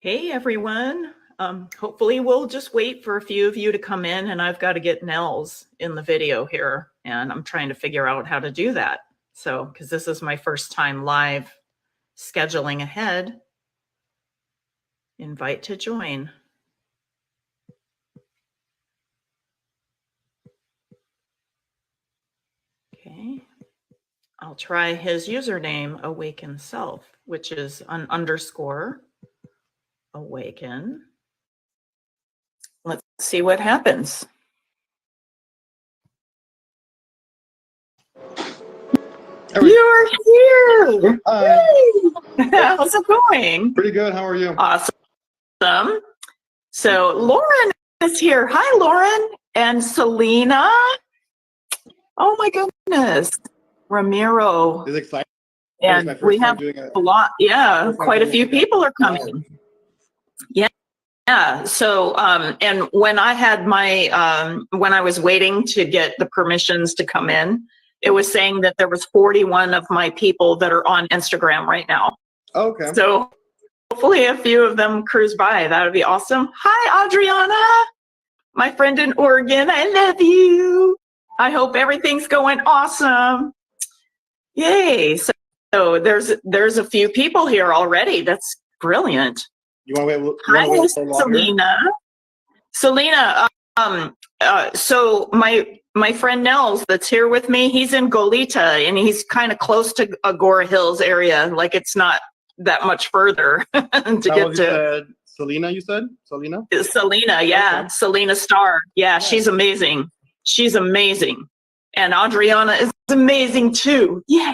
Hey everyone. Hopefully we'll just wait for a few of you to come in, and I've got to get Nels in the video here, and I'm trying to figure out how to do that. So, because this is my first time live scheduling ahead. Invite to join. Okay. I'll try his username, Awaken Self, which is an _ awaken. Let's see what happens. You're here. How's it going? Pretty good. How are you? Awesome. So Lauren is here. Hi, Lauren and Selena. Oh my goodness. Ramiro. It's exciting. And we have a lot. Yeah, quite a few people are coming. Yeah. So, and when I had my, when I was waiting to get the permissions to come in, it was saying that there was 41 of my people that are on Instagram right now. Okay. So hopefully a few of them cruise by. That would be awesome. Hi, Adriana, my friend in Oregon. I love you. I hope everything's going awesome. Yay. So there's a few people here already. That's brilliant. You want to wait? Hi, Selena. Selena, so my friend Nels that's here with me, he's in Goleta, and he's kind of close to Agora Hills area. Like, it's not that much further to get to. Selena, you said? Selena? Selena, yeah. Okay. Selena Starr. Yeah, she's amazing. She's amazing. And Adriana is amazing too. Yeah.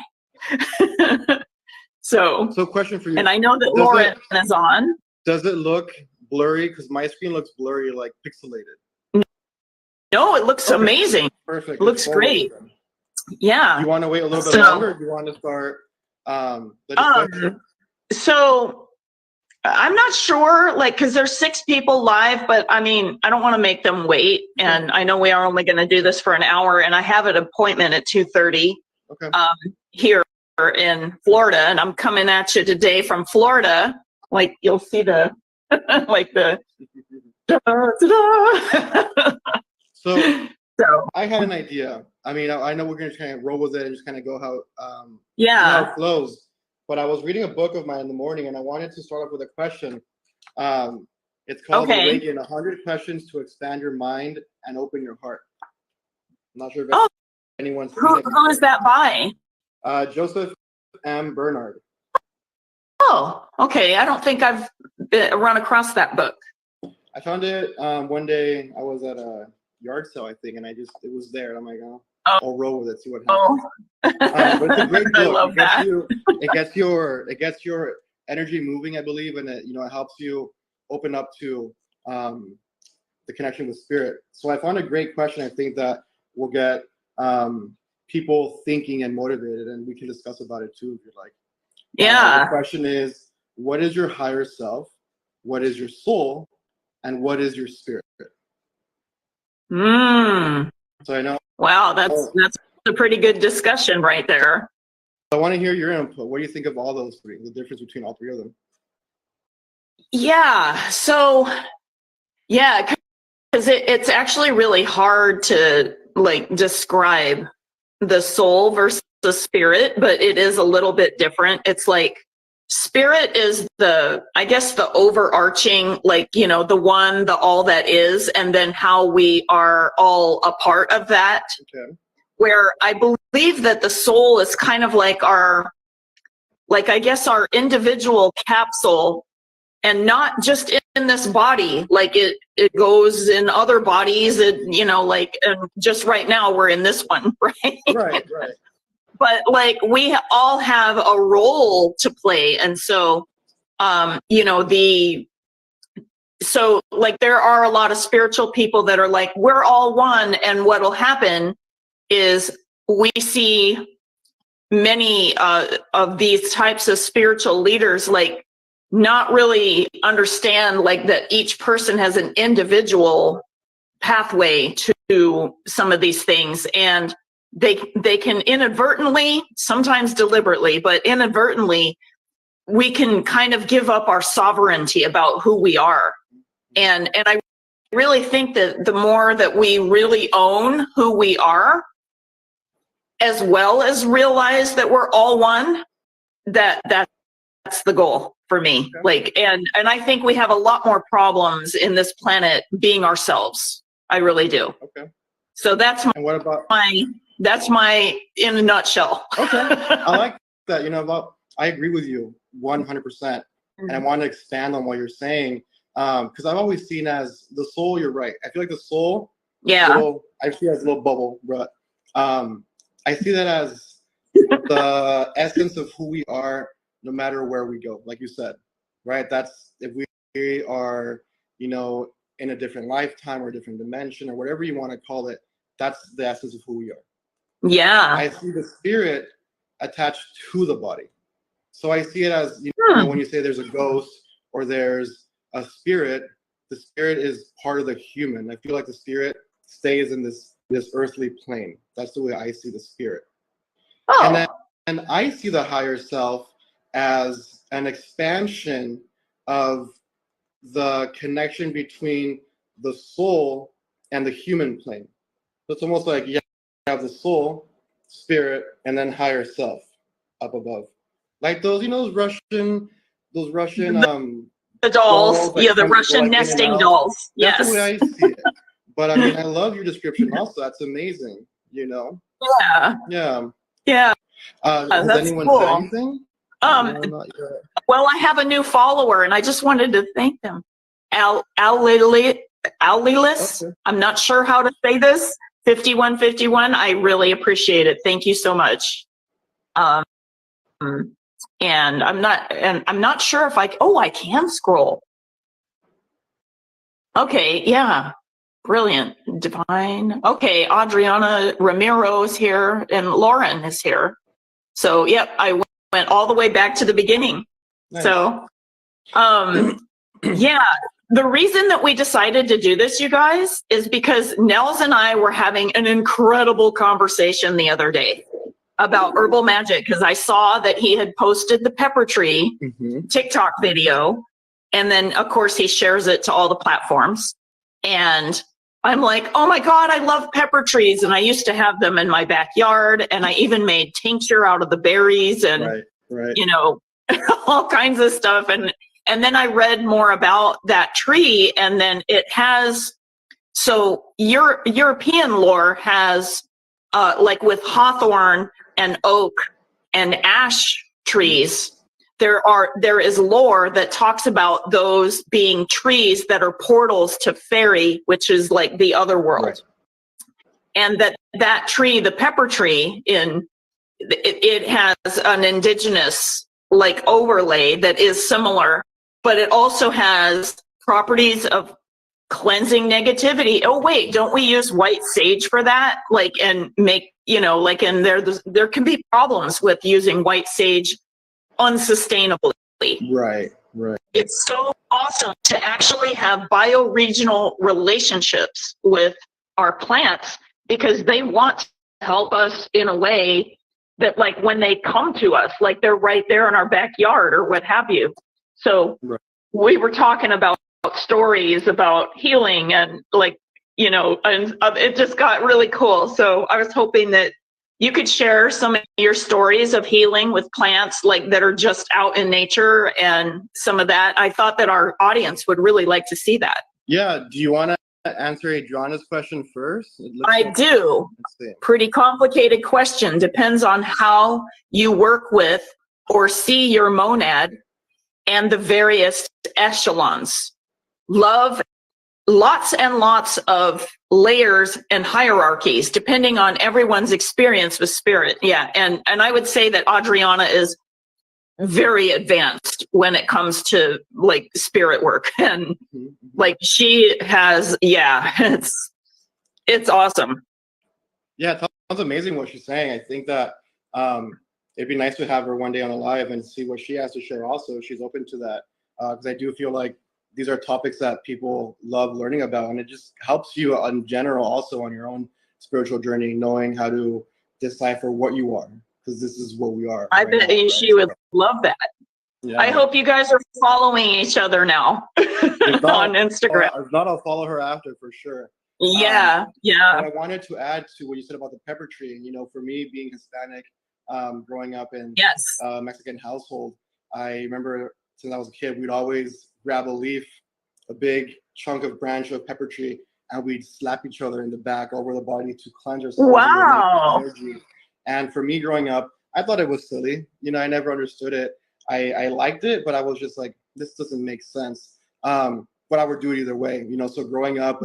So question for you. And I know that Lauren is on. Does it look blurry? Because my screen looks blurry, like pixelated. No, it looks amazing. Perfect. It looks great. Yeah. You want to wait a little bit longer, or do you want to start the discussion? So I'm not sure, like, because there's 6 people live, but I mean, I don't want to make them wait. And I know we are only going to do this for an hour, and I have an appointment at 2:30 here in Florida, and I'm coming at you today from Florida. Like, you'll see the, like the, So I had an idea. I mean, I know we're going to kind of roll with it and just kind of go how it flows. But I was reading a book of mine in the morning, and I wanted to start off with a question. It's called Awaken, 100 Questions to Expand Your Mind and Open Your Heart. I'm not sure if anyone's seen it. Who is that by? Joseph M. Bernard. Oh, okay. I don't think I've run across that book. I found it one day. I was at a yard sale, I think, and it was there. And I'm like, I'll roll with it, see what happens. But it's a great book. I love that. It gets your energy moving, I believe, and it helps you open up to the connection with spirit. So I found a great question. I think that will get people thinking and motivated, and we can discuss about it too if you'd like. Yeah. The question is, what is your higher self? What is your soul? And what is your spirit? So I know. Wow, that's a pretty good discussion right there. I want to hear your input. What do you think of all those three? The difference between all three of them? Yeah. So, yeah, because it's actually really hard to like describe the soul versus the spirit, but it is a little bit different. It's like spirit is I guess the overarching, like, the one, the all that is, and then how we are all a part of that. Okay. Where I believe that the soul is kind of like our individual capsule, and not just in this body, like it goes in other bodies, and just right now we're in this one, right? Right. But like, we all have a role to play. And so, so like, there are a lot of spiritual people that are like, we're all one. And what'll happen is we see many of these types of spiritual leaders, like, not really understand, like, that each person has an individual pathway to some of these things. And they can inadvertently, sometimes deliberately, but inadvertently we can kind of give up our sovereignty about who we are. And I really think that the more that we really own who we are, as well as realize that we're all one, that's the goal for me. Okay. Like, and I think we have a lot more problems in this planet being ourselves. I really do. Okay. So that's and what about that's my in a nutshell. Okay. I like that. You know, I agree with you 100%. And I want to expand on what you're saying. Because I've always seen as the soul, you're right. I feel like the soul, I see it as a little bubble, but I see that as the essence of who we are, no matter where we go, like you said, right? That's if we are, you know, in a different lifetime or a different dimension or whatever you want to call it, that's the essence of who we are. Yeah. I see the spirit attached to the body. So I see it as, you know, when you say there's a ghost or there's a spirit, the spirit is part of the human. I feel like the spirit stays in this earthly plane. That's the way I see the spirit. Oh. And I see the higher self as an expansion of the connection between the soul and the human plane. So it's almost like you have the soul, spirit, and then higher self up above. Like those, you know, those Russian the dolls, yeah, the Russian nesting dolls. That's Yes. the way I see it. But I mean, I love your description also. That's amazing, you know? Yeah. Yeah. Yeah. Has that's anyone cool. said anything? No, well, I have a new follower, and I just wanted to thank them. Alilis. Okay. I'm not sure how to say this. 5151. I really appreciate it. Thank you so much. And I'm not sure if I can scroll. Okay, yeah. Brilliant. Divine. Okay, Adriana Ramiro's here and Lauren is here. So, yep, I went all the way back to the beginning. Nice. So, yeah, the reason that we decided to do this, you guys, is because Nels and I were having an incredible conversation the other day about herbal magic, because I saw that he had posted the pepper tree TikTok video, and then of course he shares it to all the platforms. And I'm like, oh my God, I love pepper trees. And I used to have them in my backyard, and I even made tincture out of the berries and you know, all kinds of stuff. And then I read more about that tree, and then it has, so European lore has like with hawthorn and oak and ash trees, there is lore that talks about those being trees that are portals to fairy, which is like the other world. Right. And that tree, the pepper tree, it has an indigenous like overlay that is similar, but it also has properties of cleansing negativity. Oh wait, don't we use white sage for that? Like, and make, you know, like, and there can be problems with using white sage unsustainably. Right. It's so awesome to actually have bioregional relationships with our plants, because they want to help us in a way that, like, when they come to us, like they're right there in our backyard or what have you. So we were talking about stories about healing, and like, you know, and it just got really cool. So I was hoping that you could share some of your stories of healing with plants, like that are just out in nature, and some of that. I thought that our audience would really like to see that. Yeah. Do you want to answer Adriana's question first? I do. Pretty complicated question. Depends on how you work with or see your monad and the various echelons. Love, lots and lots of layers and hierarchies depending on everyone's experience with spirit. Yeah, and I would say that Adriana is very advanced when it comes to like spirit work, and like she has, yeah, it's awesome. Yeah, it sounds amazing what she's saying. I think that it'd be nice to have her one day on a live and see what she has to share also. She's open to that, because I do feel like these are topics that people love learning about, and it just helps you in general also on your own spiritual journey, knowing how to decipher what you are, because this is what we are. I bet she would love that. Yeah. I hope you guys are following each other now on Instagram. If not, I'll follow her after for sure. Yeah, But I wanted to add to what you said about the pepper tree. You know, for me being Hispanic, growing up in a Mexican household, I remember since I was a kid, we'd always grab a leaf, a big chunk of branch of pepper tree, and we'd slap each other in the back over the body to cleanse ourselves. Wow. Energy. And for me growing up, I thought it was silly. You know, I never understood it. I liked it, but I was just like, this doesn't make sense. But I would do it either way. You know, so growing up,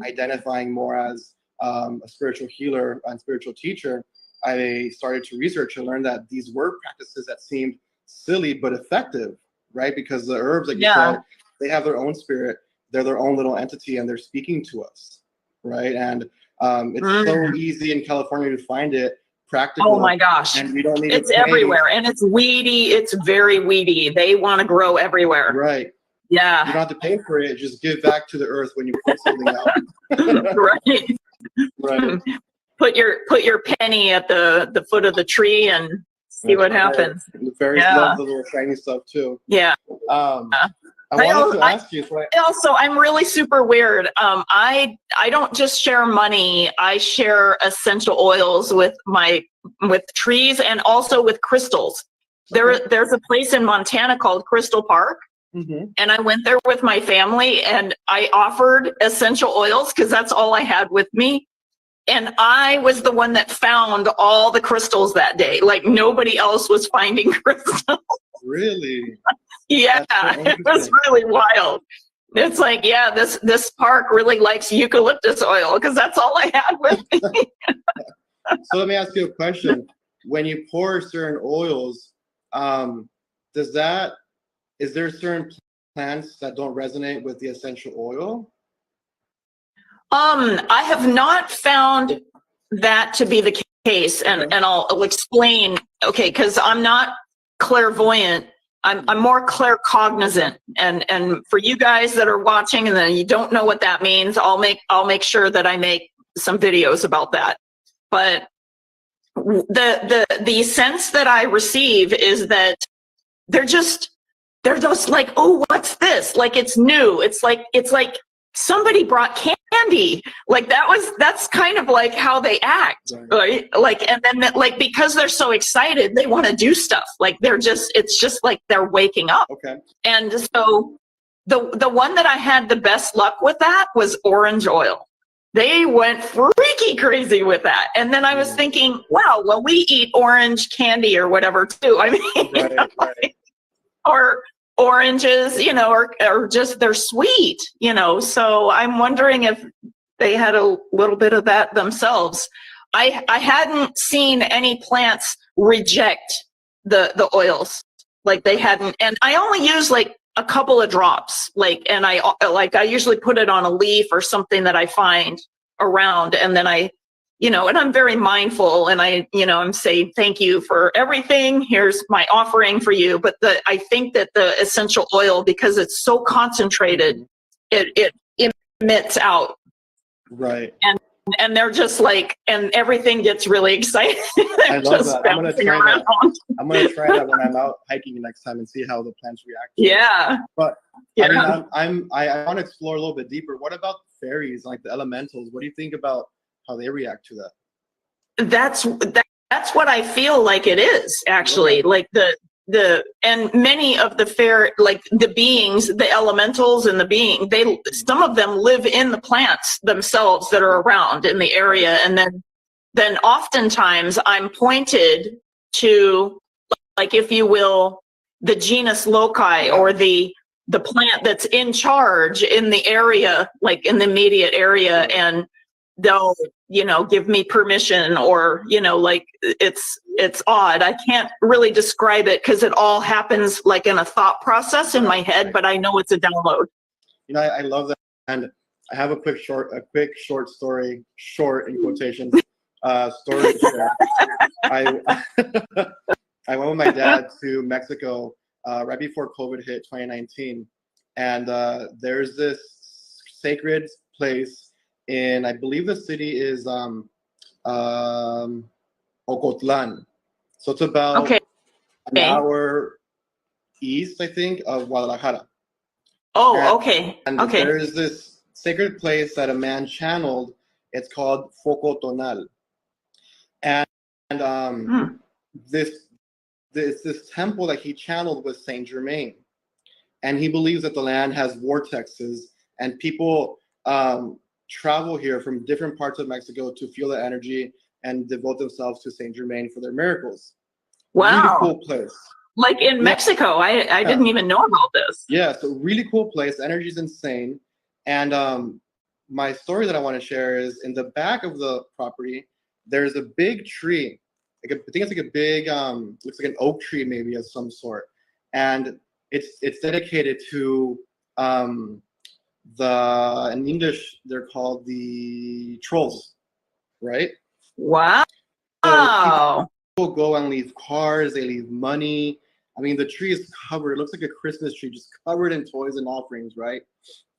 identifying more as a spiritual healer and spiritual teacher, I started to research and learn that these were practices that seemed silly but effective, right? Because the herbs, like you said, they have their own spirit. They're their own little entity, and they're speaking to us, right? And it's so easy in California to find it. Practical. Oh my gosh. And we don't need it's everywhere, and it's weedy. It's very weedy. They want to grow everywhere. Right. Yeah. You don't have to pay for it. Just give back to the earth when you put something out. Right. Right. Put your penny at the foot of the tree and see what happens. The fairies love the little shiny stuff too. Yeah. I wanted to ask you. I'm really super weird. I don't just share money. I share essential oils with trees and also with crystals. There's a place in Montana called Crystal Park. And I went there with my family, and I offered essential oils because that's all I had with me. And I was the one that found all the crystals that day. Like nobody else was finding crystals. Really? Yeah, it was really wild. It's like, yeah, this park really likes eucalyptus oil because that's all I had with me. So let me ask you a question. When you pour certain oils, is there certain plants that don't resonate with the essential oil? I have not found that to be the case, and I'll explain. Okay, because I'm not clairvoyant. I'm more claircognizant, and for you guys that are watching and then you don't know what that means, I'll make sure that I make some videos about that. But the sense that I receive is that they're just like, oh, what's this? Like it's new. It's like somebody brought candy. Like that's kind of like how they act, right? Like, and then like, because they're so excited, they want to do stuff. Like it's just like they're waking up. Okay. And so the one that I had the best luck with that was orange oil. They went freaky crazy with that. And then I was thinking, wow, well, we eat orange candy or whatever too. I mean, right. Or oranges, or just they're sweet, so I'm wondering if they had a little bit of that themselves. I hadn't seen any plants reject the oils, like they hadn't, and I only use like a couple of drops, and I usually put it on a leaf or something that I find around, and then and I'm very mindful, and I'm saying thank you for everything. Here's my offering for you. But I think that the essential oil, because it's so concentrated, it emits out. Right. And they're just like, and everything gets really excited. I love that. I'm gonna try that. I'm gonna try that when I'm out hiking next time and see how the plants react. Yeah. But I mean, I want to explore a little bit deeper. What about fairies, like the elementals? What do you think about how they react to that? That's what I feel like it is, actually. Okay. Like and many of the like the beings, the elementals and some of them live in the plants themselves that are around in the area. And then oftentimes I'm pointed to, like, if you will, the genus loci, or the plant that's in charge in the area, like in the immediate area, and they'll give me permission, or like it's odd. I can't really describe it because it all happens like in a thought process in my head, but I know it's a download. I love that. And I have a quick short story, short in quotations, story. I went with my dad to Mexico right before COVID hit, 2019, and there's this sacred place in, I believe the city is Ocotlan. So it's about an hour east, I think, of Guadalajara. Oh, okay. And okay. there is this sacred place that a man channeled. It's called Foco Tonal. And this temple that he channeled was Saint Germain. And he believes that the land has vortexes, and people travel here from different parts of Mexico to feel the energy and devote themselves to Saint Germain for their miracles. Wow. Really cool place. Like in Mexico. I didn't even know about this. Yeah, so really cool place. Energy is insane. And my story that I want to share is in the back of the property, there's a big tree. I think it's like a big, looks like an oak tree maybe of some sort. And it's dedicated to in English, they're called the trolls, right? Wow. So people go and leave cars, they leave money. I mean, the tree is covered. It looks like a Christmas tree, just covered in toys and offerings, right?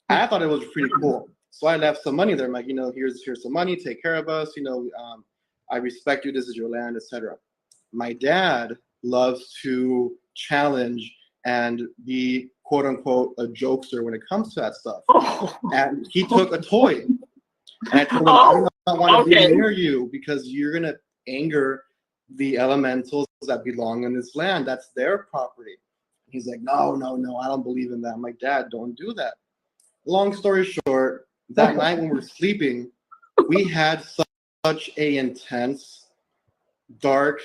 I thought it was pretty cool. So I left some money there. I'm like, here's some money. Take care of us. I respect you. This is your land, etc. My dad loves to challenge and be, quote unquote, a jokester when it comes to that stuff. And he took a toy. And I told him, I do not want to be near you because you're going to anger the elementals that belong in this land. That's their property. He's like, no, I don't believe in that. I'm like, Dad, don't do that. Long story short, that night when we're sleeping, we had such a intense, dark,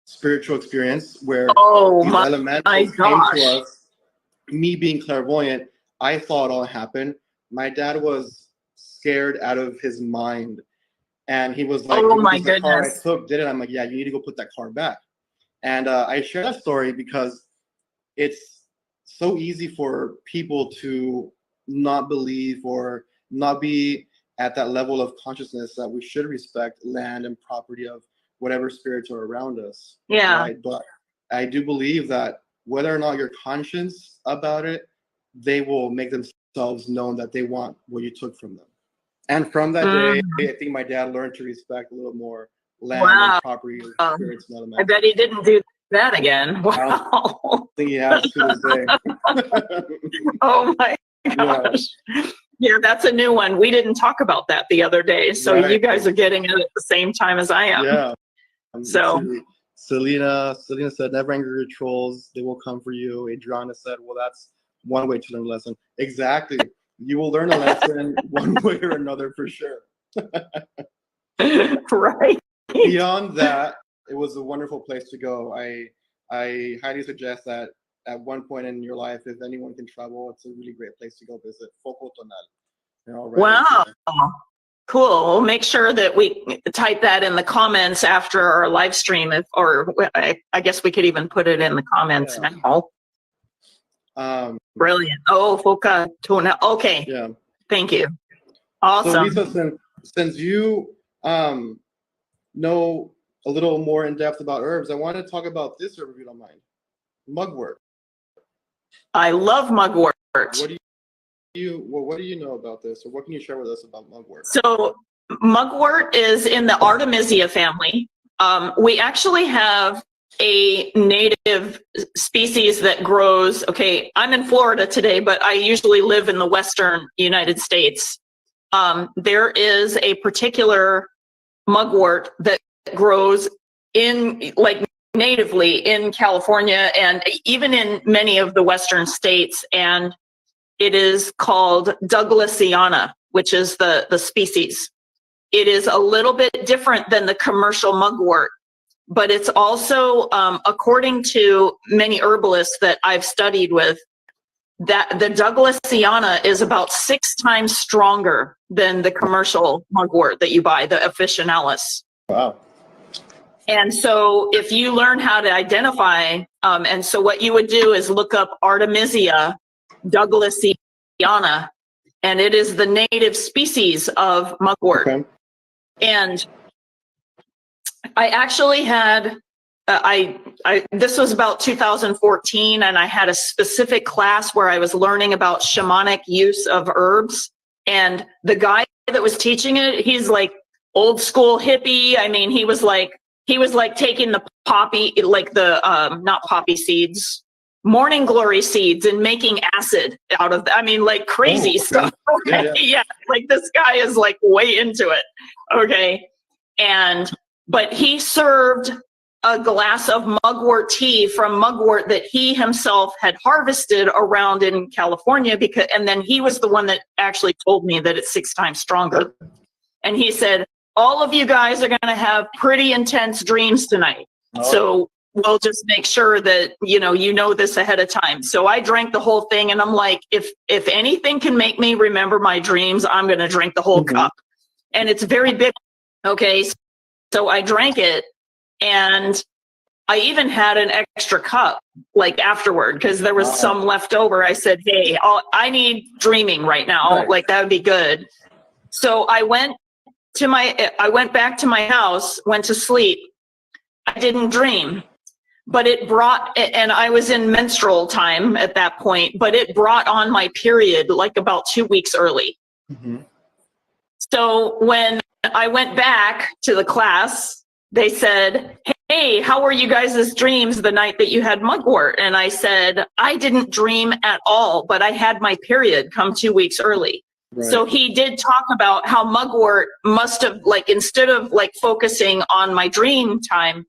spiritual experience where these elementals came to us. Me being clairvoyant, I saw it all happen. My dad was scared out of his mind. And he was like, the car I took did it. I'm like, yeah, you need to go put that car back. And I share that story because it's so easy for people to not believe or not be at that level of consciousness that we should respect land and property of whatever spirits are around us. Yeah. Right? But I do believe that whether or not you're conscious about it, they will make themselves known that they want what you took from them. And from that day, I think my dad learned to respect a little more land and property of spirits. I bet he didn't do that again. Wow. I think he has to this day. Oh my gosh. Yeah, that's a new one. We didn't talk about that the other day. So you guys are getting it at the same time as I am. Yeah. So Selena said, never anger your trolls. They will come for you. Adriana said, well, that's one way to learn a lesson. Exactly. You will learn a lesson one way or another for sure. Right. Beyond that, it was a wonderful place to go. I highly suggest that at one point in your life, if anyone can travel, it's a really great place to go visit. Foco Tonal. Wow. Cool. We'll make sure that we type that in the comments after our live stream, or I guess we could even put it in the comments now. Brilliant. Oh, Foco Tonal. Okay. Yeah. Thank you. Awesome. So Lisa, since you know a little more in depth about herbs, I want to talk about this herb if you don't mind. Mugwort. I love mugwort. What do you know about this, or what can you share with us about mugwort? So mugwort is in the Artemisia family. We actually have a native species that grows. Okay, I'm in Florida today, but I usually live in the Western United States. There is a particular mugwort that grows natively in California and even in many of the Western states, and it is called Douglasiana, which is the species. It is a little bit different than the commercial mugwort, but it's also, according to many herbalists that I've studied with, that the Douglasiana is about 6 times stronger than the commercial mugwort that you buy, the officinalis. Wow. And so if you learn how to identify, and so what you would do is look up Artemisia Douglasiana, and it is the native species of mugwort. Okay. And I actually had, this was about 2014, and I had a specific class where I was learning about shamanic use of herbs. And the guy that was teaching it, he's like old school hippie. I mean, he was like he was like taking the poppy, like the not poppy seeds, morning glory seeds, and making acid out of I mean, like crazy stuff. Okay? Yeah, like this guy is like way into it. Okay. But he served a glass of mugwort tea from mugwort that he himself had harvested around in California, and then he was the one that actually told me that it's 6 times stronger. And he said, all of you guys are going to have pretty intense dreams tonight. So we'll just make sure that, you know this ahead of time. So I drank the whole thing, and I'm like, if anything can make me remember my dreams, I'm going to drink the whole cup. And it's very bitter. Okay. So I drank it, and I even had an extra cup like afterward, because there was some left over. I said, hey, I need dreaming right now. Like that would be good. So I went back to my house, went to sleep. I didn't dream, but and I was in menstrual time at that point, but it brought on my period like about 2 weeks early. So when I went back to the class, they said, hey, how were you guys' dreams the night that you had mugwort? And I said, I didn't dream at all, but I had my period come 2 weeks early. So he did talk about how mugwort must have, like, instead of like focusing on my dream time,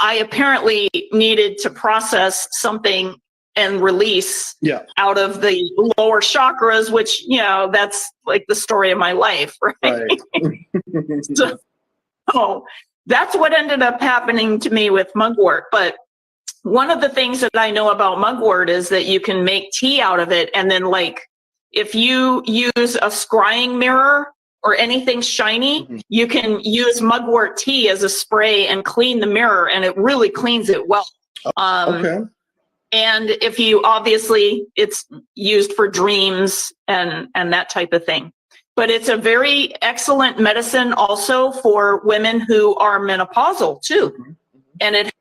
I apparently needed to process something and release out of the lower chakras, which, that's like the story of my life, right? So that's what ended up happening to me with mugwort. But one of the things that I know about mugwort is that you can make tea out of it, and then, like, if you use a scrying mirror or anything shiny, you can use mugwort tea as a spray and clean the mirror, and it really cleans it well. And if you, obviously, it's used for dreams and that type of thing. But it's a very excellent medicine also for women who are menopausal too. And it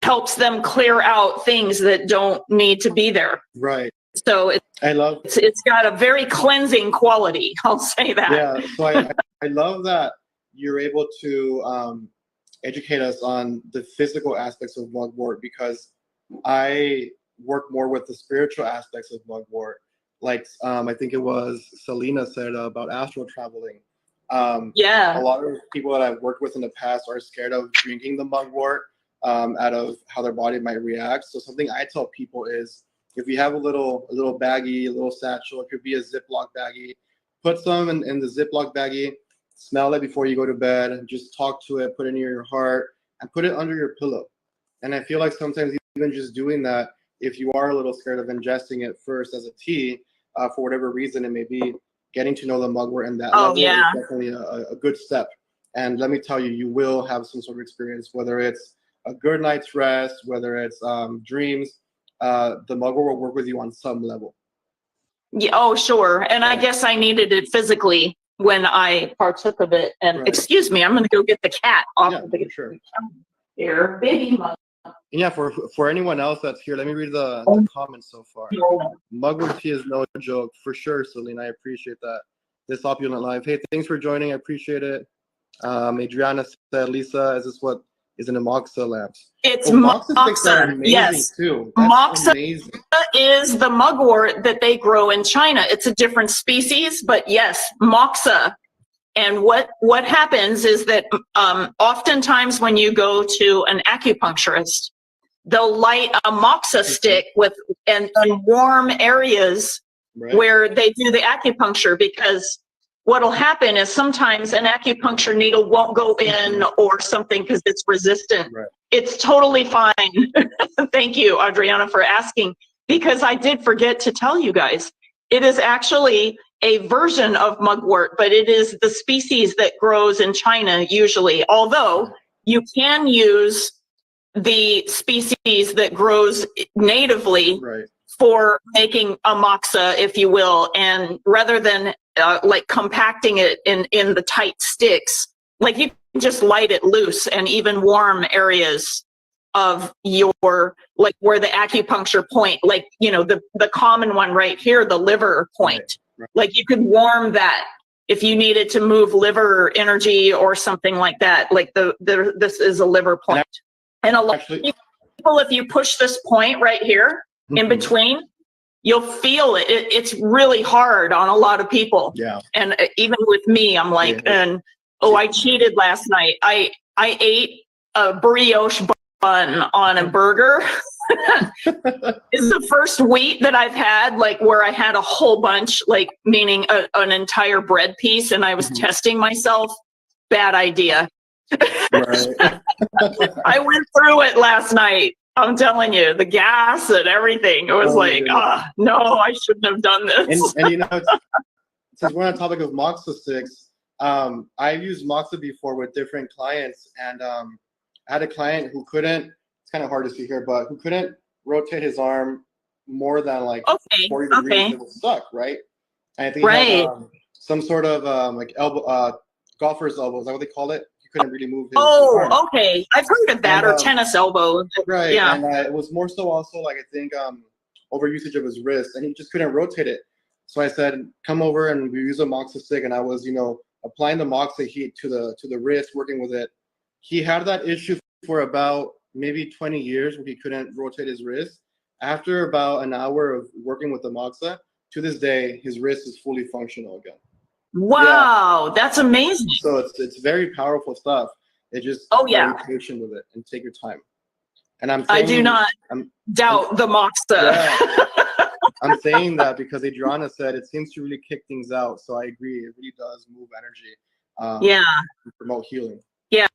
helps them clear out things that don't need to be there. Right. So it's got a very cleansing quality. I'll say that. Yeah. So I love that you're able to educate us on the physical aspects of mugwort, because I work more with the spiritual aspects of mugwort. Like I think it was Selena said about astral traveling. A lot of people that I've worked with in the past are scared of drinking the mugwort out of how their body might react. So something I tell people is, if you have a little baggie, a little satchel, it could be a Ziploc baggie, put some in the Ziploc baggie, smell it before you go to bed, and just talk to it, put it near your heart, and put it under your pillow. And I feel like sometimes even just doing that, if you are a little scared of ingesting it first as a tea, for whatever reason it may be, getting to know the mugwort and that level is definitely a good step. And let me tell you, you will have some sort of experience, whether it's a good night's rest, whether it's dreams. The mugwort will work with you on some level. Yeah, oh, sure. And I guess I needed it physically when I partook of it. And excuse me, I'm going to go get the cat off of the here, baby mug. Yeah, for anyone else that's here, let me read the comments so far. Mugwort tea is no joke, for sure, Selena. I appreciate that. This opulent life. Hey, thanks for joining. I appreciate it. Adriana said, Lisa, is this what is in the moxa lamps? It's moxa. Yes. Too. Moxa amazing. Is the mugwort that they grow in China. It's a different species, but yes, moxa. And what happens is that oftentimes when you go to an acupuncturist, they'll light a moxa stick in warm areas where they do the acupuncture, because what'll happen is sometimes an acupuncture needle won't go in or something because it's resistant. It's totally fine. Thank you, Adriana, for asking, because I did forget to tell you guys. It is actually a version of mugwort, but it is the species that grows in China usually, although you can use the species that grows natively for making a moxa, if you will, and rather than like compacting it in the tight sticks, like you can just light it loose, and even warm areas of your, like where the acupuncture point, like, the common one right here, the liver point, like you could warm that if you needed to move liver energy or something like that, like this is a liver point. And a lot of people, if you push this point right here in between, you'll feel it. It's really hard on a lot of people. Yeah. And even with me, I'm like, I cheated last night. I ate a brioche bun on a burger. It's the first wheat that I've had, like where I had a whole bunch, like meaning an entire bread piece, and I was testing myself. Bad idea. Right. I went through it last night. I'm telling you, the gas and everything. It was no, I shouldn't have done this. And you know, since we're on the topic of Moxa sticks, I've used Moxa before with different clients, and I had a client who couldn't. It's kind of hard to see here, but who couldn't rotate his arm more than like 40 degrees. It was stuck, right? And I think he had some sort of like elbow, golfer's elbow. Is that what they call it? He couldn't really move his arm. Okay. I've heard of that, or tennis elbow. Right. Yeah. And it was more so also like, I think, overusage of his wrist, and he just couldn't rotate it. So I said, come over and we use a Moxa stick, and I was, applying the Moxa heat to the wrist, working with it. He had that issue for about maybe 20 years where he couldn't rotate his wrist. After about an hour of working with the Moxa, to this day, his wrist is fully functional again. Wow, that's amazing. So it's very powerful stuff. It just be patient with it and take your time. And I do not doubt the Moxa. Yeah, I'm saying that because Adriana said it seems to really kick things out. So I agree, it really does move energy. And promote healing. Yeah.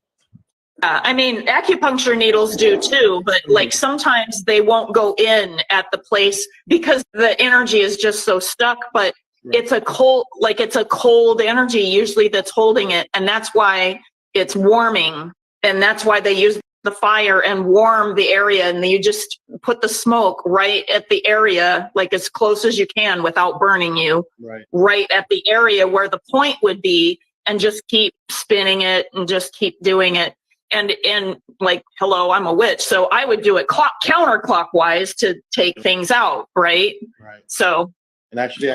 I mean, acupuncture needles do too, but like sometimes they won't go in at the place because the energy is just so stuck, but it's a cold energy usually that's holding it. And that's why it's warming. And that's why they use the fire and warm the area. And you just put the smoke right at the area, like as close as you can without burning you, right at the area where the point would be, and just keep spinning it and just keep doing it. And like, hello, I'm a witch. So I would do it counterclockwise to take things out. Right. So. And actually,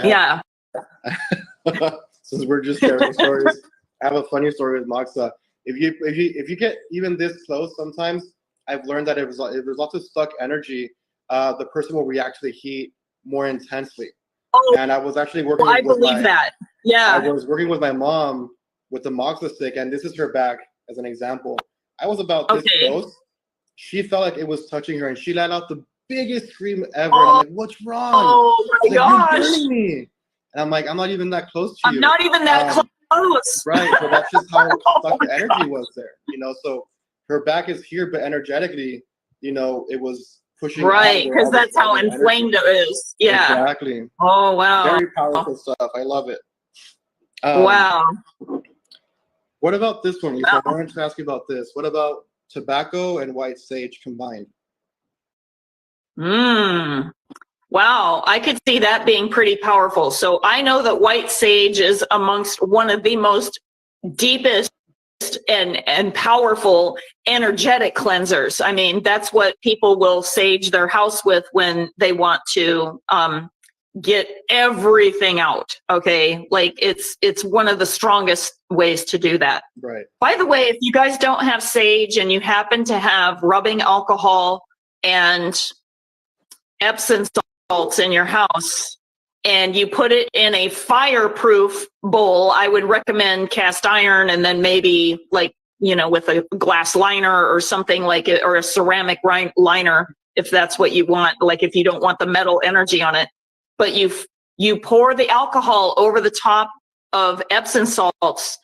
since we're just sharing stories, I have a funny story with Moxa. If you get even this close, sometimes I've learned that if there's lots of stuck energy, the person will react to the heat more intensely. And I was actually working. I believe that. Yeah. I was working with my mom with the Moxa stick, and this is her back as an example. I was about this close. She felt like it was touching her, and she let out the biggest scream ever. And I'm like, "What's wrong?" Oh my gosh! You're burning me. And I'm like, "I'm not even that close to you." I'm not even that close. Right. So that's just how stuck the energy was there. So her back is here, but energetically, it was pushing. Right, because that's how inflamed it is. Yeah. Exactly. Oh wow. Very powerful stuff. I love it. Wow. What about this one, Lisa? I wanted to ask you about this. What about tobacco and white sage combined? Wow, I could see that being pretty powerful. So I know that white sage is amongst one of the most deepest and powerful energetic cleansers. I mean, that's what people will sage their house with when they want to get everything out. Okay, like it's one of the strongest ways to do that. Right. By the way, if you guys don't have sage and you happen to have rubbing alcohol and Epsom salts in your house and you put it in a fireproof bowl, I would recommend cast iron, and then maybe with a glass liner or something like it, or a ceramic liner if that's what you want, like if you don't want the metal energy on it. But you pour the alcohol over the top of Epsom salts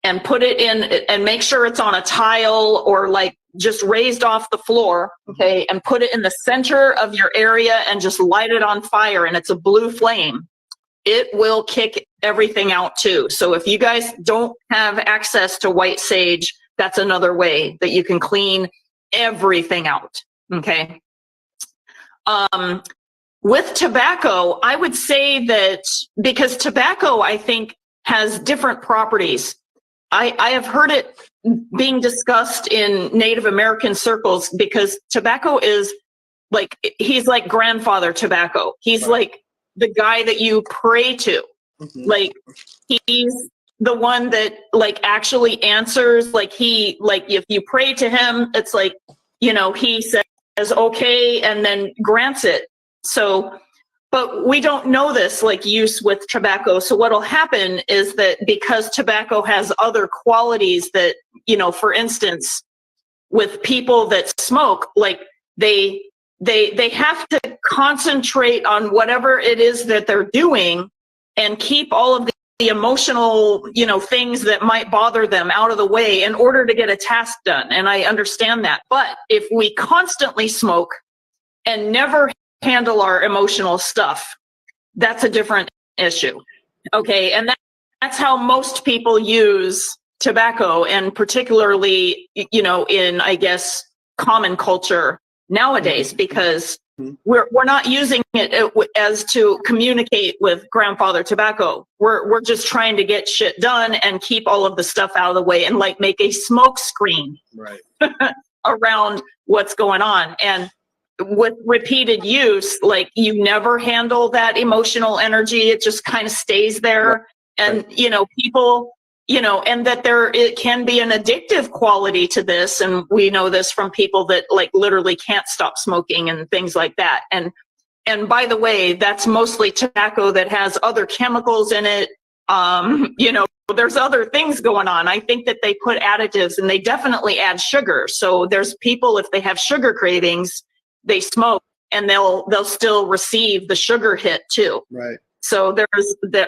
and put it in, and make sure it's on a tile or like just raised off the floor, okay, and put it in the center of your area and just light it on fire, and it's a blue flame. It will kick everything out too. So if you guys don't have access to white sage, that's another way that you can clean everything out, okay? With tobacco, I would say that because tobacco, I think, has different properties. I have heard it being discussed in Native American circles because tobacco is like, he's like grandfather tobacco. He's like the guy that you pray to. Like he's the one that like actually answers. Like if you pray to him, it's like, he says okay and then grants it. So, but we don't know this like use with tobacco. So what'll happen is that because tobacco has other qualities that, for instance, with people that smoke, like they have to concentrate on whatever it is that they're doing and keep all of the emotional, things that might bother them out of the way in order to get a task done. And I understand that. But if we constantly smoke and never handle our emotional stuff, that's a different issue. Okay. And that's how most people use tobacco, and particularly, in, I guess, common culture nowadays, because we're not using it as to communicate with grandfather tobacco. We're just trying to get shit done and keep all of the stuff out of the way and like make a smoke screen around what's going on. And with repeated use, like you never handle that emotional energy. It just kind of stays there. And, people, and that it can be an addictive quality to this. And we know this from people that like literally can't stop smoking and things like that. And by the way, that's mostly tobacco that has other chemicals in it. There's other things going on. I think that they put additives, and they definitely add sugar. So there's people, if they have sugar cravings, they smoke and they'll still receive the sugar hit too. Right. So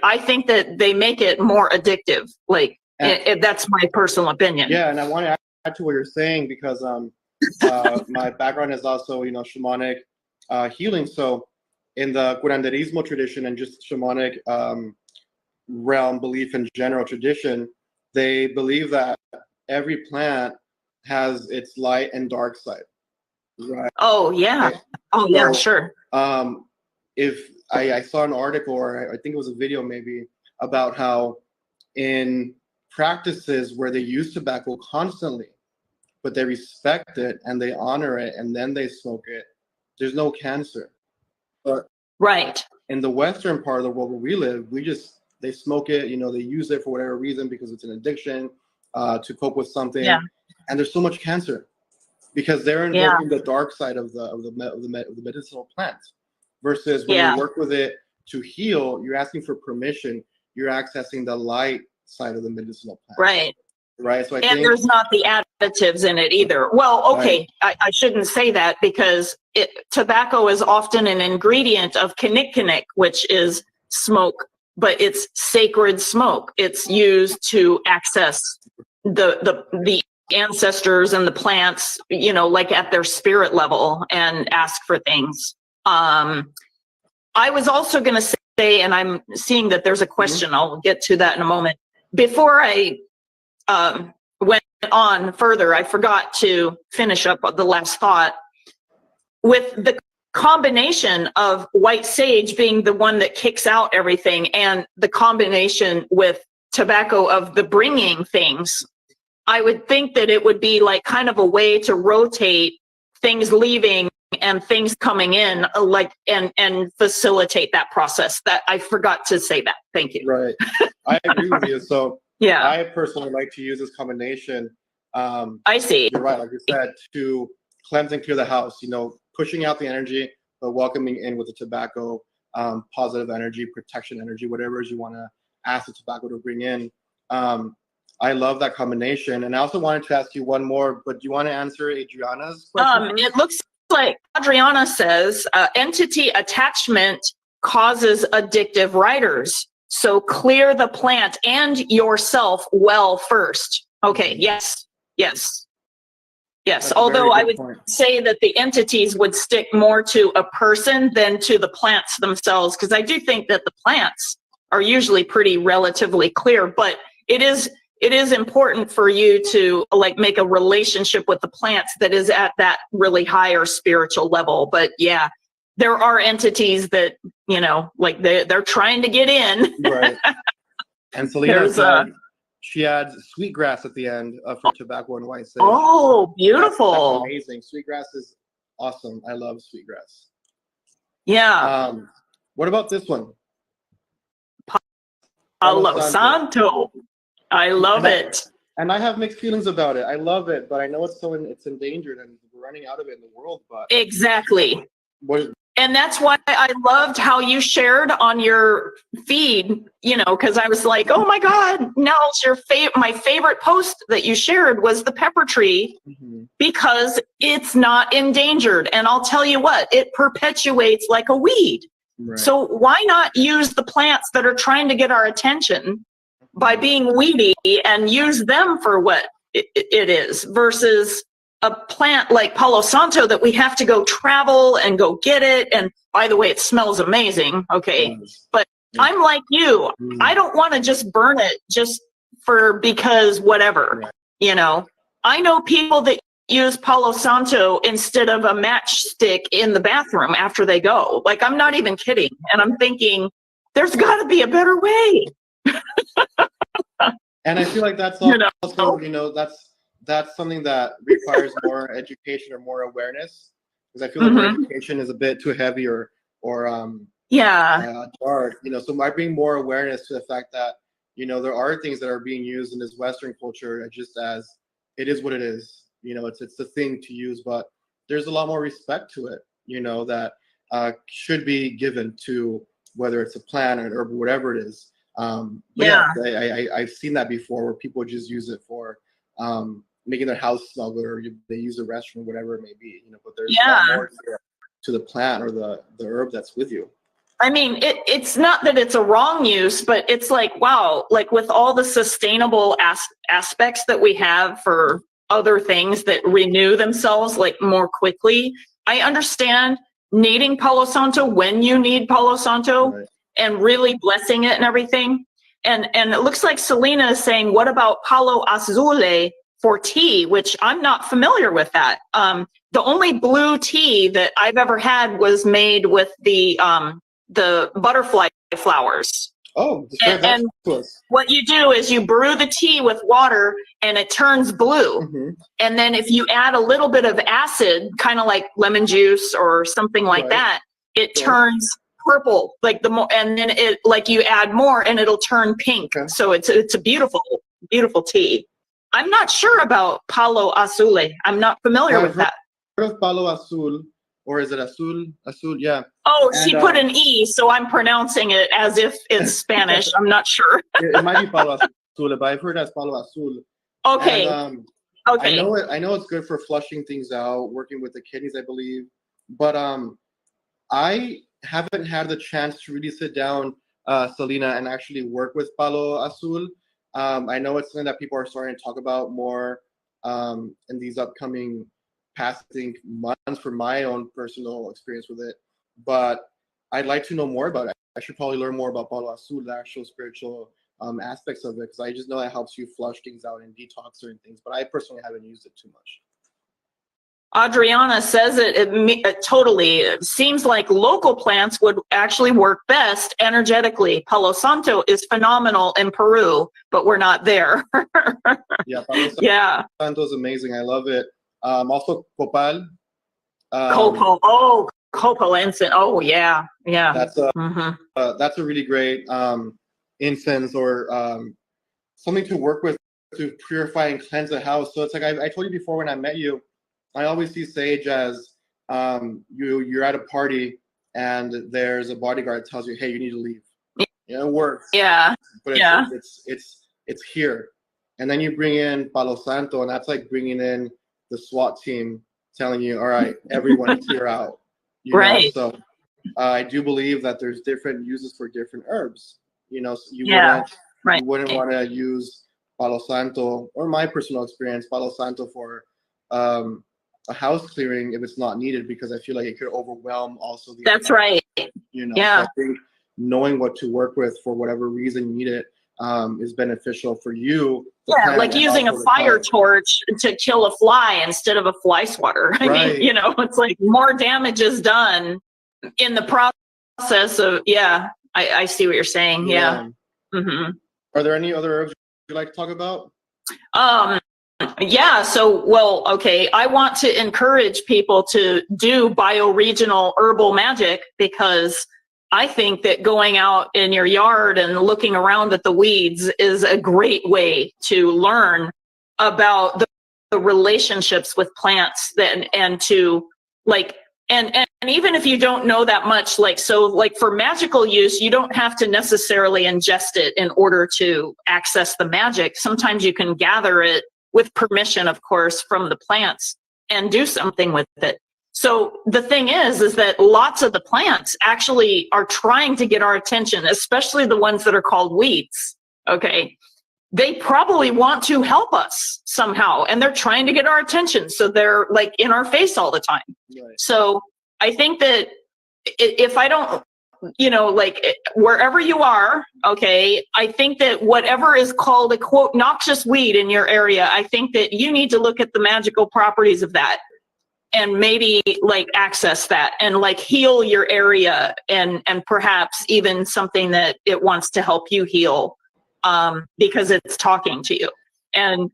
I think that they make it more addictive. Like that's my personal opinion. Yeah. And I want to add to what you're saying, because my background is also, shamanic healing. So in the curanderismo tradition and just shamanic realm, belief in general tradition, they believe that every plant has its light and dark side. Right. Oh yeah. Okay. Oh yeah, so, sure. If I saw an article, or I think it was a video maybe, about how in practices where they use tobacco constantly, but they respect it and they honor it and then they smoke it, there's no cancer. But in the Western part of the world where we live, they smoke it, they use it for whatever reason, because it's an addiction, to cope with something. Yeah. And there's so much cancer, because they're invoking the dark side of the medicinal plant, versus when you work with it to heal, you're asking for permission. You're accessing the light side of the medicinal plant. Right. So I think there's not the additives in it either. Well, okay, I shouldn't say that, because tobacco is often an ingredient of kinnikinnick, which is smoke, but it's sacred smoke. It's used to access the ancestors and the plants, like at their spirit level, and ask for things. I was also going to say, and I'm seeing that there's a question, I'll get to that in a moment. Before I went on further, I forgot to finish up the last thought. With the combination of white sage being the one that kicks out everything, and the combination with tobacco of the bringing things, I would think that it would be like kind of a way to rotate things leaving and things coming in, like, and facilitate that process. That I forgot to say that. Thank you. Right. I agree with you. So yeah, I personally like to use this combination. I see. You're right. Like you said, to cleanse and clear the house, pushing out the energy, but welcoming in with the tobacco, positive energy, protection energy, whatever it is you want to ask the tobacco to bring in. I love that combination. And I also wanted to ask you one more, but do you want to answer Adriana's question? It looks like Adriana says, entity attachment causes addictive riders. So clear the plant and yourself well first. Okay, yes. That's although I would say that the entities would stick more to a person than to the plants themselves, because I do think that the plants are usually pretty relatively clear, but it is important for you to like make a relationship with the plants that is at that really higher spiritual level. But yeah, there are entities that, like they're trying to get in. Right. And Selena said she adds sweetgrass at the end for tobacco and white sage. Oh, beautiful. That's amazing. Sweetgrass is awesome. I love sweetgrass. Yeah. What about this one? Palo Santo. I love it. And I have mixed feelings about it. I love it, but I know it's endangered and we're running out of it in the world. But exactly. And that's why I loved how you shared on your feed, you know, because I was like, oh my God, Nels, my favorite post that you shared was the pepper tree, because it's not endangered. And I'll tell you what, it perpetuates like a weed. Right. So why not use the plants that are trying to get our attention by being weedy and use them for what it is, versus a plant like Palo Santo that we have to go travel and go get it. And by the way, it smells amazing. Okay. But I'm like you, I don't want to just burn it just because whatever, you know. I know people that use Palo Santo instead of a matchstick in the bathroom after they go. Like, I'm not even kidding. And I'm thinking, there's got to be a better way. And I feel like that's also, you know, that's something that requires more education or more awareness, because I feel like education is a bit too heavy or dark, you know. So by bringing more awareness to the fact that, you know, there are things that are being used in this Western culture just as it is what it is, you know, it's the thing to use, but there's a lot more respect to it, you know, that should be given to whether it's a plant or an herb or whatever it is. I've seen that before, where people just use it for making their house smell good, or they use the restroom, whatever it may be, you know. But there's a lot more to the plant or the herb that's with you. I mean, it's not that it's a wrong use, but it's like, wow, like with all the sustainable aspects that we have for other things that renew themselves like more quickly, I understand needing Palo Santo when you need Palo Santo, and really blessing it and everything. And it looks like Selena is saying, what about Palo Azule for tea, which I'm not familiar with that. The only blue tea that I've ever had was made with the butterfly flowers. Oh, and what you do is you brew the tea with water and it turns blue. And then if you add a little bit of acid, kind of like lemon juice or something like that, it turns purple, like and then it, like, you add more and it'll turn pink. So it's a beautiful, beautiful tea. I'm not sure about Palo Azule. I'm not familiar with that. Heard of Palo Azul, or is it Azul? Azul, yeah. Oh, and she put an E, so I'm pronouncing it as if it's Spanish. I'm not sure. It might be Palo Azul, but I've heard that's Palo Azul. Okay. And, okay. I know it's good for flushing things out, working with the kidneys, I believe. But I haven't had the chance to really sit down, Selena, and actually work with Palo Azul. I know it's something that people are starting to talk about more in these upcoming past, I think, months, for my own personal experience with it. But I'd like to know more about it. I should probably learn more about Palo Azul, the actual spiritual aspects of it, because I just know it helps you flush things out and detox certain things. But I personally haven't used it too much. Adriana says it totally. It seems like local plants would actually work best energetically. Palo Santo is phenomenal in Peru, but we're not there. Palo Santo is amazing. I love it. Also, copal. Copal. Oh, copal incense. Oh, yeah. That's a really great incense, or something to work with to purify and cleanse the house. So it's like I told you before when I met you, I always see sage as you're at a party and there's a bodyguard that tells you, hey, you need to leave. You know, it works. But it's here. And then you bring in Palo Santo, and that's like bringing in the SWAT team telling you, all right, everyone clear out. You know? So I do believe that there's different uses for different herbs. You know, so you wouldn't want to use Palo Santo, or my personal experience, Palo Santo for a house clearing if it's not needed, because I feel like it could overwhelm also the That's right. You know, so I think knowing what to work with for whatever reason you need it is beneficial for you. Like using a fire torch to kill a fly instead of a fly swatter. I mean, you know, it's like more damage is done in the process of, I see what you're saying. Are there any other herbs you'd like to talk about? Okay, I want to encourage people to do bioregional herbal magic, because I think that going out in your yard and looking around at the weeds is a great way to learn about the relationships with plants, and to like, and even if you don't know that much, like, so like for magical use, you don't have to necessarily ingest it in order to access the magic. Sometimes you can gather it with permission, of course, from the plants and do something with it. So the thing is that lots of the plants actually are trying to get our attention, especially the ones that are called weeds. Okay. They probably want to help us somehow, and they're trying to get our attention. So they're like in our face all the time. Right. So I think that if I don't, like wherever you are, okay, I think that whatever is called a quote noxious weed in your area, I think that you need to look at the magical properties of that and maybe like access that and like heal your area, and perhaps even something that it wants to help you heal, because it's talking to you. And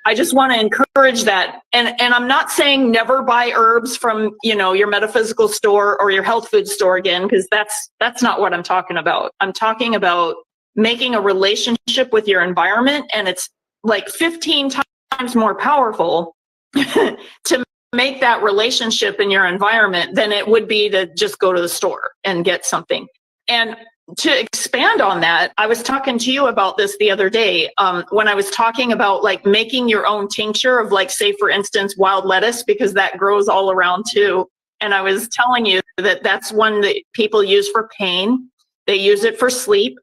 I just want to encourage that. And I'm not saying never buy herbs from, your metaphysical store or your health food store again, because that's not what I'm talking about. I'm talking about making a relationship with your environment, and it's like 15 times more powerful to make that relationship in your environment than it would be to just go to the store and get something. And to expand on that, I was talking to you about this the other day, when I was talking about like making your own tincture of, like, say for instance, wild lettuce, because that grows all around too. And I was telling you that that's one that people use for pain. They use it for sleep,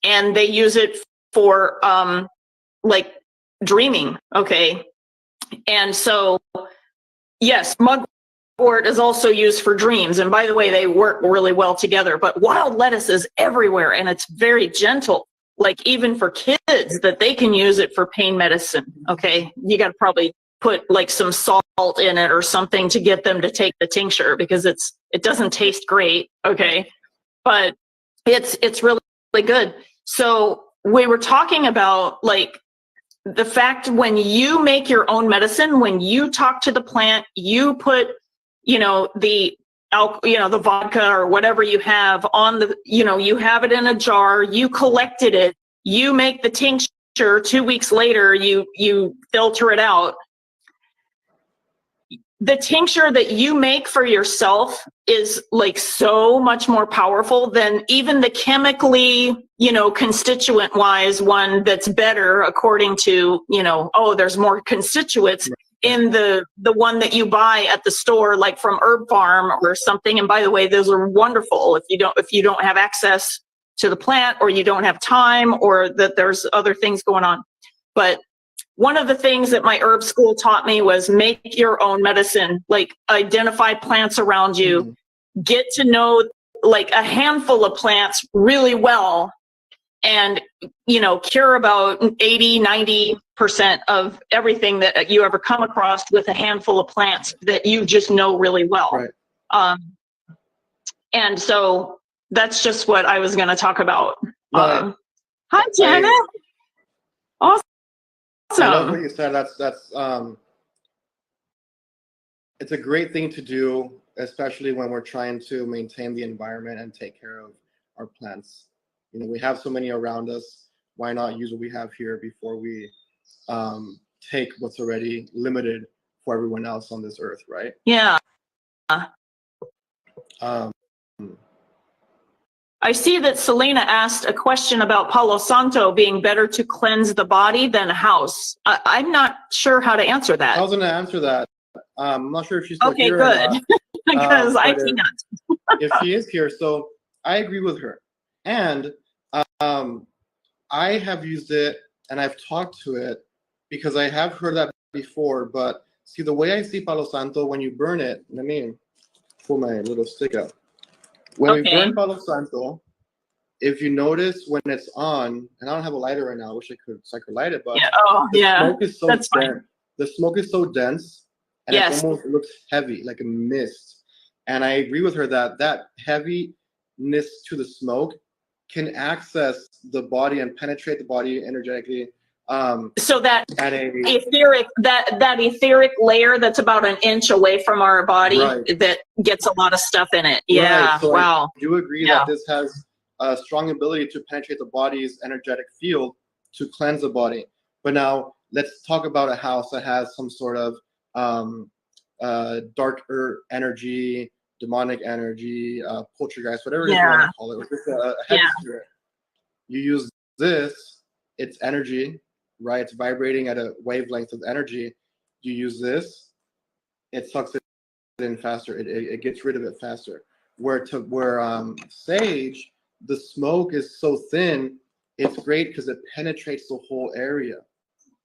and they use it for like dreaming. Okay. And so yes, mugwort is also used for dreams. And by the way, they work really well together. But wild lettuce is everywhere, and it's very gentle, like even for kids, that they can use it for pain medicine. Okay. You got to probably put like some salt in it or something to get them to take the tincture, because it doesn't taste great. Okay. But it's really, really good. So we were talking about like the fact when you make your own medicine, when you talk to the plant, you put, the vodka or whatever you have on the, you have it in a jar, you collected it, you make the tincture, 2 weeks later, you filter it out. The tincture that you make for yourself is like so much more powerful than even the chemically, constituent wise one that's better according to, there's more constituents in the one that you buy at the store, like from Herb Farm or something. And by the way, those are wonderful if you don't have access to the plant, or you don't have time, or that there's other things going on. But one of the things that my herb school taught me was make your own medicine, like identify plants around you, get to know like a handful of plants really well, and, cure about 80-90% of everything that you ever come across with a handful of plants that you just know really well. Right. And so that's just what I was going to talk about. Hi, Janet. Awesome. I love what you said. That's it's a great thing to do, especially when we're trying to maintain the environment and take care of our plants. We have so many around us. Why not use what we have here before we take what's already limited for everyone else on this earth, right? Yeah. I see that Selena asked a question about Palo Santo being better to cleanse the body than a house. I'm not sure how to answer that. I was going to answer that. I'm not sure if she's still here. Okay, good. Because I cannot. If she is here, so I agree with her. And I have used it and I've talked to it because I have heard that before. But see, the way I see Palo Santo, when you burn it, let me pull my little stick out. When we burn Palo Santo, if you notice when it's on, and I don't have a lighter right now, I wish I could light it, but the smoke is so dense. The smoke is so dense, and it almost looks heavy, like a mist. And I agree with her that heaviness to the smoke can access the body and penetrate the body energetically So that at a etheric layer that's about an inch away from our body, right. that gets a lot of stuff in it. Yeah. Right. So wow. I do agree that this has a strong ability to penetrate the body's energetic field to cleanse the body. But now let's talk about a house that has some sort of darker energy, demonic energy, poltergeist, whatever it is you want to call it, or just a heavy spirit. You use this, it's energy, right? It's vibrating at a wavelength of energy. You use this, it sucks it in faster. It gets rid of it faster. Where sage, the smoke is so thin, it's great because it penetrates the whole area.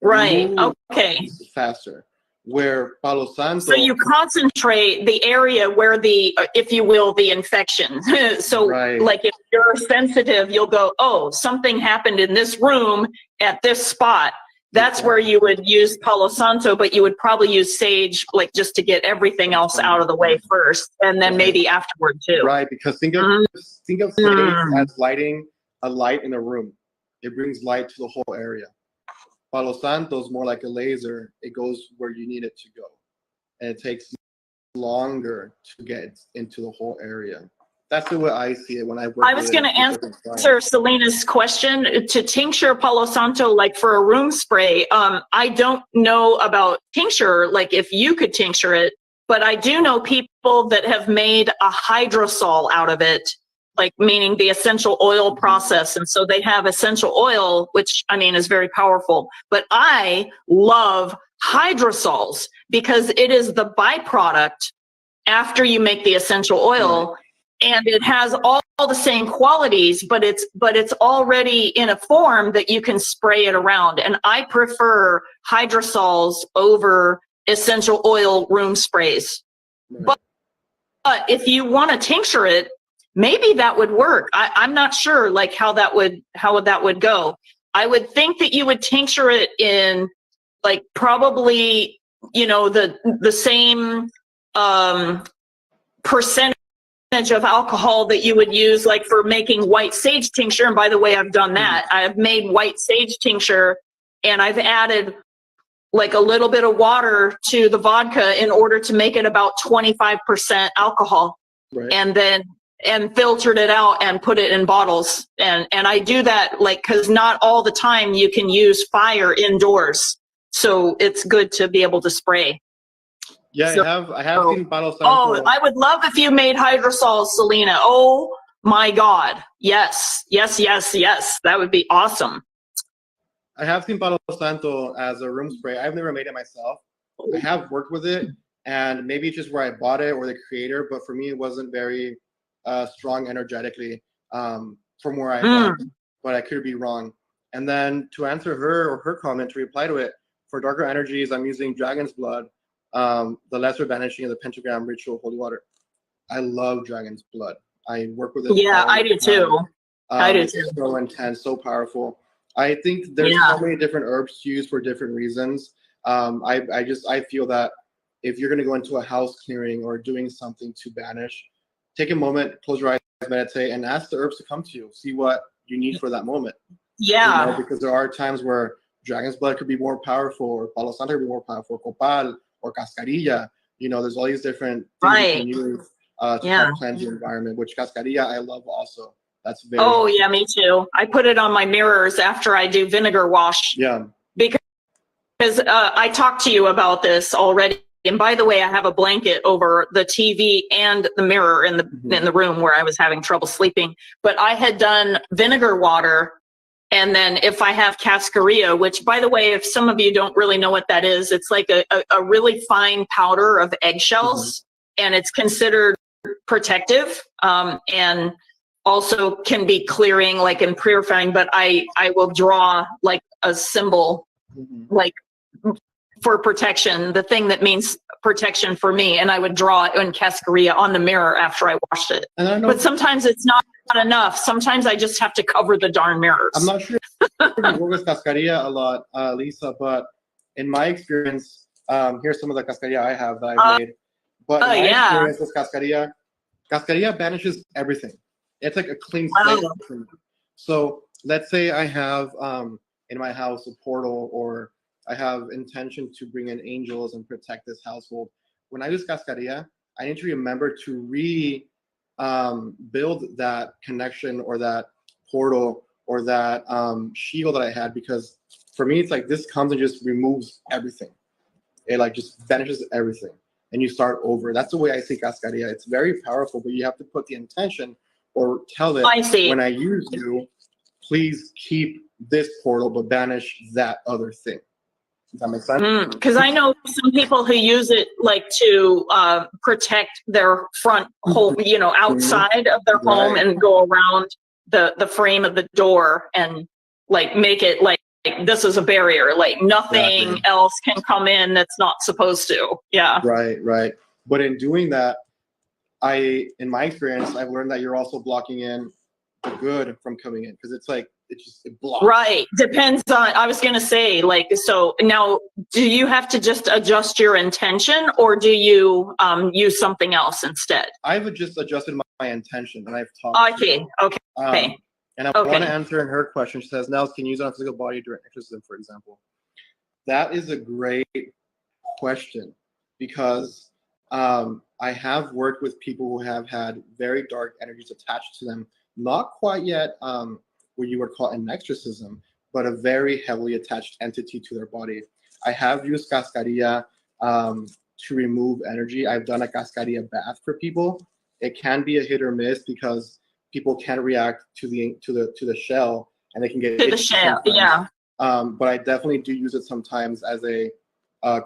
Right. Okay. Faster. Where Palo Santo. So you concentrate the area where the, if you will, the infection. So like if you're sensitive, you'll go, oh, something happened in this room at this spot. That's where you would use Palo Santo, but you would probably use sage, like just to get everything else out of the way first, and then maybe afterward too. Right, because think of sage as lighting a light in a room. It brings light to the whole area. Palo Santo is more like a laser. It goes where you need it to go, and it takes longer to get into the whole area. That's the way I see it when I work. I was going to answer Selena's question. To tincture Palo Santo, like for a room spray, I don't know about tincture, like if you could tincture it, but I do know people that have made a hydrosol out of it, like meaning the essential oil process. And so they have essential oil, which I mean is very powerful. But I love hydrosols because it is the byproduct after you make the essential oil. And it has all the same qualities, but it's already in a form that you can spray it around. And I prefer hydrosols over essential oil room sprays. But if you want to tincture it, maybe that would work. I'm not sure like how that would go. I would think that you would tincture it in like probably, you know, the same percentage of alcohol that you would use like for making white sage tincture. And by the way, I've done that. I've made white sage tincture and I've added like a little bit of water to the vodka in order to make it about 25% alcohol. And filtered it out and put it in bottles. And I do that like, cause not all the time you can use fire indoors. So it's good to be able to spray. Yeah, so, I have seen Palo Santo. Oh, I would love if you made hydrosols, Selena. Oh my God. Yes. That would be awesome. I have seen Palo Santo as a room spray. I've never made it myself. I have worked with it, and maybe it's just where I bought it or the creator, but for me, it wasn't very strong energetically from where I bought it, but I could be wrong. And then to answer her comment, to reply to it, for darker energies, I'm using dragon's blood. The lesser banishing of the pentagram ritual holy water. I love dragon's blood. I work with it. Yeah, I do too. I do too. It's so intense, so powerful. I think there's so many different herbs used for different reasons. I feel that if you're going to go into a house clearing or doing something to banish, take a moment, close your eyes, meditate, and ask the herbs to come to you. See what you need for that moment. Yeah. You know, because there are times where dragon's blood could be more powerful, or Palo Santo could be more powerful, copal, or cascarilla. You know, there's all these different things you can use to help cleanse the environment, which cascarilla I love also. That's very yeah, me too. I put it on my mirrors after I do vinegar wash. Yeah. Because I talked to you about this already. And by the way, I have a blanket over the TV and the mirror in the room where I was having trouble sleeping. But I had done vinegar water. And then if I have cascarilla, which by the way, if some of you don't really know what that is, it's like a really fine powder of eggshells, and it's considered protective and also can be clearing, like in purifying, but I will draw like a symbol like for protection, the thing that means protection for me, and I would draw it in cascarilla on the mirror after I washed it. But sometimes it's not enough. Sometimes I just have to cover the darn mirrors. I'm not sure if you work with cascarilla a lot, Lisa, but in my experience, here's some of the cascarilla I have that I've made. But in my experience with cascarilla banishes everything. It's like a clean slate. So let's say I have a in my house a portal, or I have intention to bring in angels and protect this household. When I use cascarilla, I need to remember to build that connection or that portal or that shield that I had, because for me, it's like this comes and just removes everything. It like just vanishes everything, and you start over. That's the way I see cascarilla. It's very powerful, but you have to put the intention or tell it, when I use you, please keep this portal, but banish that other thing. Does that make sense? Because I know some people who use it like to protect their front home, you know, outside of their home, and go around the frame of the door and like make it like this is a barrier, like nothing else can come in that's not supposed to. Yeah. Right. But in doing that, in my experience, I've learned that you're also blocking in the good from coming in, because it's like it blocks. Right. Depends on. I was gonna say, like, so now, do you have to just adjust your intention, or do you use something else instead? I've just adjusted my intention, and I've talked. Okay. And I want to answer in her question. She says, "Nels, can you use it on a physical body during exorcism, for example?" That is a great question, because I have worked with people who have had very dark energies attached to them. Not quite yet what you would call an exorcism, but a very heavily attached entity to their body. I have used cascarilla to remove energy. I've done a cascarilla bath for people. It can be a hit or miss, because people can react to the shell, and they can get to the shell. Yeah. But I definitely do use it sometimes as a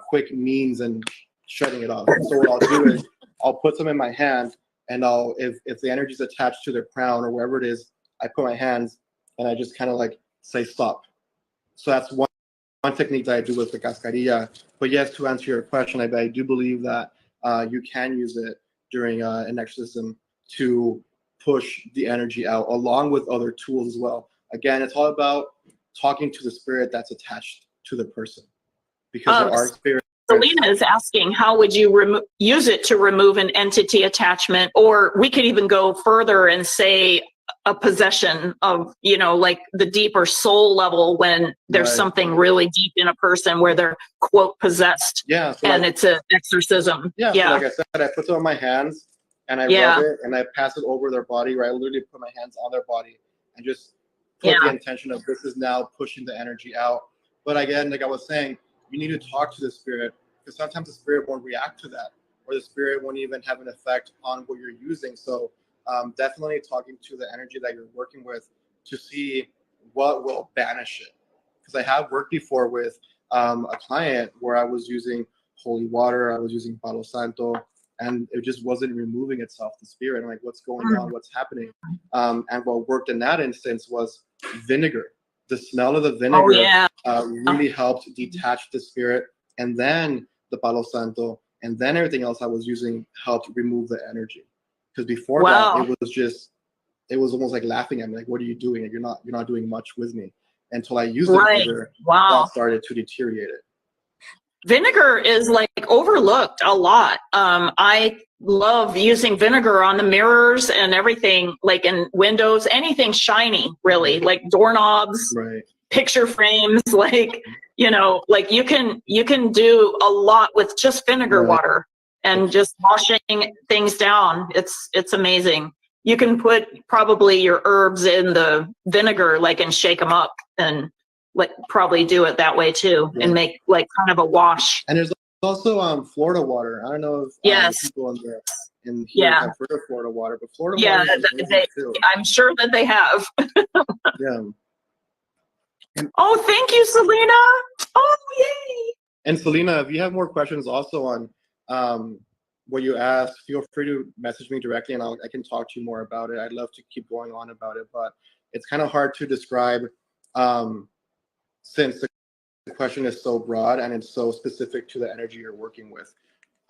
quick means and shutting it off. So what I'll do is I'll put some in my hand, and if the energy is attached to their crown or wherever it is, I put my hands and I just kind of like say stop. So that's one technique that I do with the cascarilla. But yes, to answer your question, I do believe that you can use it during an exorcism to push the energy out, along with other tools as well. Again, it's all about talking to the spirit that's attached to the person, because there are spirits. Selena is asking, how would you use it to remove an entity attachment? Or we could even go further and say a possession of, you know, like the deeper soul level, when there's something really deep in a person where they're, quote, possessed. Yeah. So and it's an exorcism. Yeah. So like I said, I put it on my hands and I rub it and I pass it over their body, where I literally put my hands on their body and just put the intention of this is now pushing the energy out. But again, like I was saying, you need to talk to the spirit, because sometimes the spirit won't react to that, or the spirit won't even have an effect on what you're using. So definitely talking to the energy that you're working with to see what will banish it. Because I have worked before with a client where I was using holy water, I was using Palo Santo, and it just wasn't removing itself, the spirit. I'm like, what's going on? What's happening? And what worked in that instance was vinegar. The smell of the vinegar really helped detach the spirit, and then the Palo Santo, and then everything else I was using helped remove the energy. Because before that, it was almost like laughing at me, like, "What are you doing? You're not doing much with me." Until I used the vinegar, that started to deteriorate it. Vinegar is like overlooked a lot. I love using vinegar on the mirrors and everything, like in windows, anything shiny, really, like doorknobs, picture frames, like, you know, like you can do a lot with just vinegar water and just washing things down. It's amazing. You can put probably your herbs in the vinegar, like, and shake them up, and like probably do it that way too, and make like kind of a wash. And there's also Florida water. I don't know if people in here have heard of Florida water, but Florida water is too. I'm sure that they have. And, thank you, Selena. Oh, yay! And Selena, if you have more questions also on what you asked, feel free to message me directly, and I can talk to you more about it. I'd love to keep going on about it, but it's kind of hard to describe since the question is so broad and it's so specific to the energy you're working with.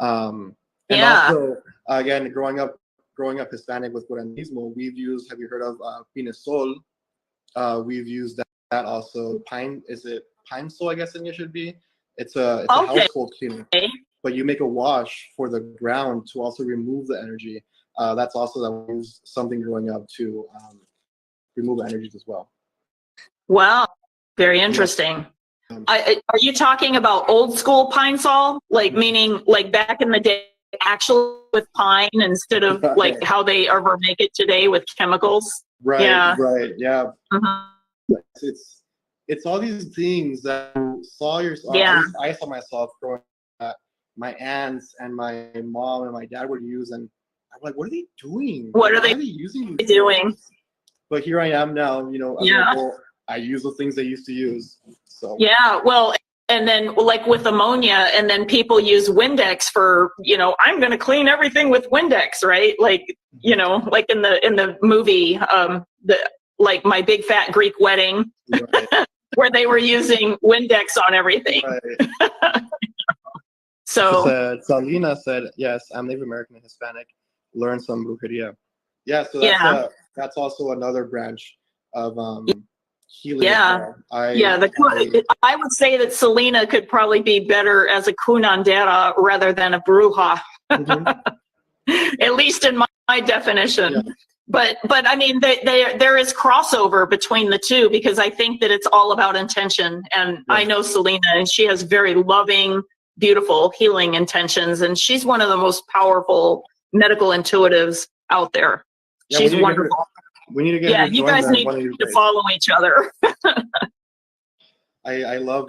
And also, again, growing up Hispanic with Guaranismo, we've used, have you heard of Pinesol? We've used that also. Pine Sol, I guess it should be. It's a household cleaner. But you make a wash for the ground to also remove the energy. That's also that we use something growing up to remove energies as well. Wow. Very interesting. Are you talking about old school pine sol? Like meaning like back in the day, actually with pine instead of like how they ever make it today with chemicals? Right, yeah. right, yeah. Mm-hmm. It's all these things that you saw yourself. Yeah. I saw myself growing up. My aunts and my mom and my dad would use, and I'm like, what are they doing? What are Why they using these doing? things? But here I am now, you know, as an adult, I use the things they used to use. So yeah, well, and then like with ammonia, and then people use Windex for, you know, I'm going to clean everything with Windex, right? Like, you know, like in the movie, the like My Big Fat Greek Wedding, right. where they were using Windex on everything. Right. So Salina said, yes, I'm Native American and Hispanic. Learn some brujeria. Yeah, so that's also another branch of healing. Yeah, I would say that Selena could probably be better as a curandera rather than a bruja, at least in my definition. Yeah. But I mean, there is crossover between the two, because I think that it's all about intention. And I know Selena, and she has very loving, beautiful, healing intentions, and she's one of the most powerful medical intuitives out there. Yeah, she's wonderful. We need to get her you guys need to follow each other. I love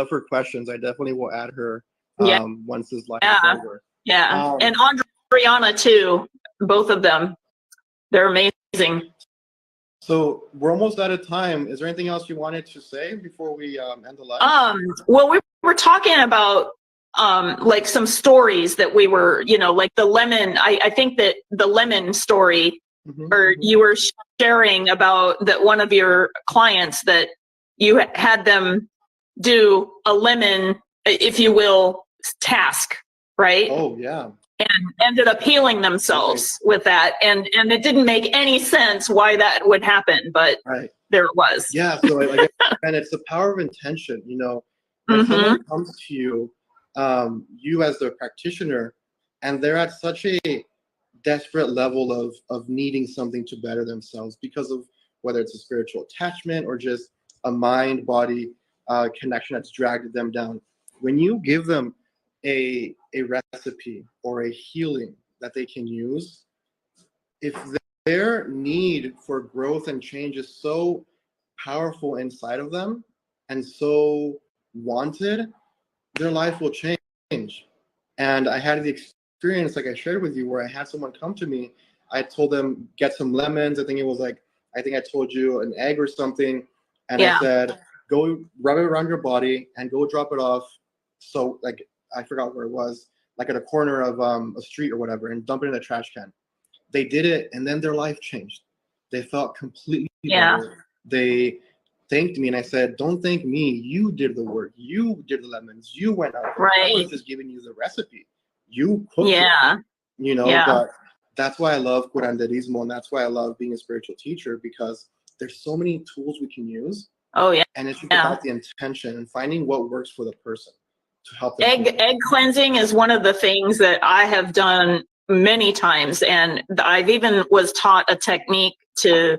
her questions. I definitely will add her once this live is over. Yeah, and Andriana too. Both of them, they're amazing. So we're almost out of time. Is there anything else you wanted to say before we end the live? Well, we were talking about like some stories that we were, you know, like the lemon. I think that the lemon story. Or you were sharing about that one of your clients that you had them do a lemon, if you will, task, right? Oh, yeah. And ended up healing themselves with that. And it didn't make any sense why that would happen, but there it was. Yeah, so like, and it's the power of intention, you know. When someone comes to you, you as the practitioner, and they're at such a desperate level of needing something to better themselves because of whether it's a spiritual attachment or just a mind-body connection that's dragged them down. When you give them a recipe or a healing that they can use, if their need for growth and change is so powerful inside of them and so wanted, their life will change. And I had the experience, like I shared with you, where I had someone come to me. I told them, get some lemons. I think I told you an egg or something. And I said, go rub it around your body and go drop it off. So like, I forgot where it was, like at a corner of a street or whatever, and dump it in a trash can. They did it, and then their life changed. They felt completely better. They thanked me, and I said, don't thank me. You did the work. You did the lemons. You went out there. I was just giving you the recipe. You cooked it, you know, but that's why I love curanderismo, and that's why I love being a spiritual teacher, because there's so many tools we can use. Oh, yeah. And it's about the intention and finding what works for the person to help them. Egg cleansing is one of the things that I have done many times, and I've even was taught a technique to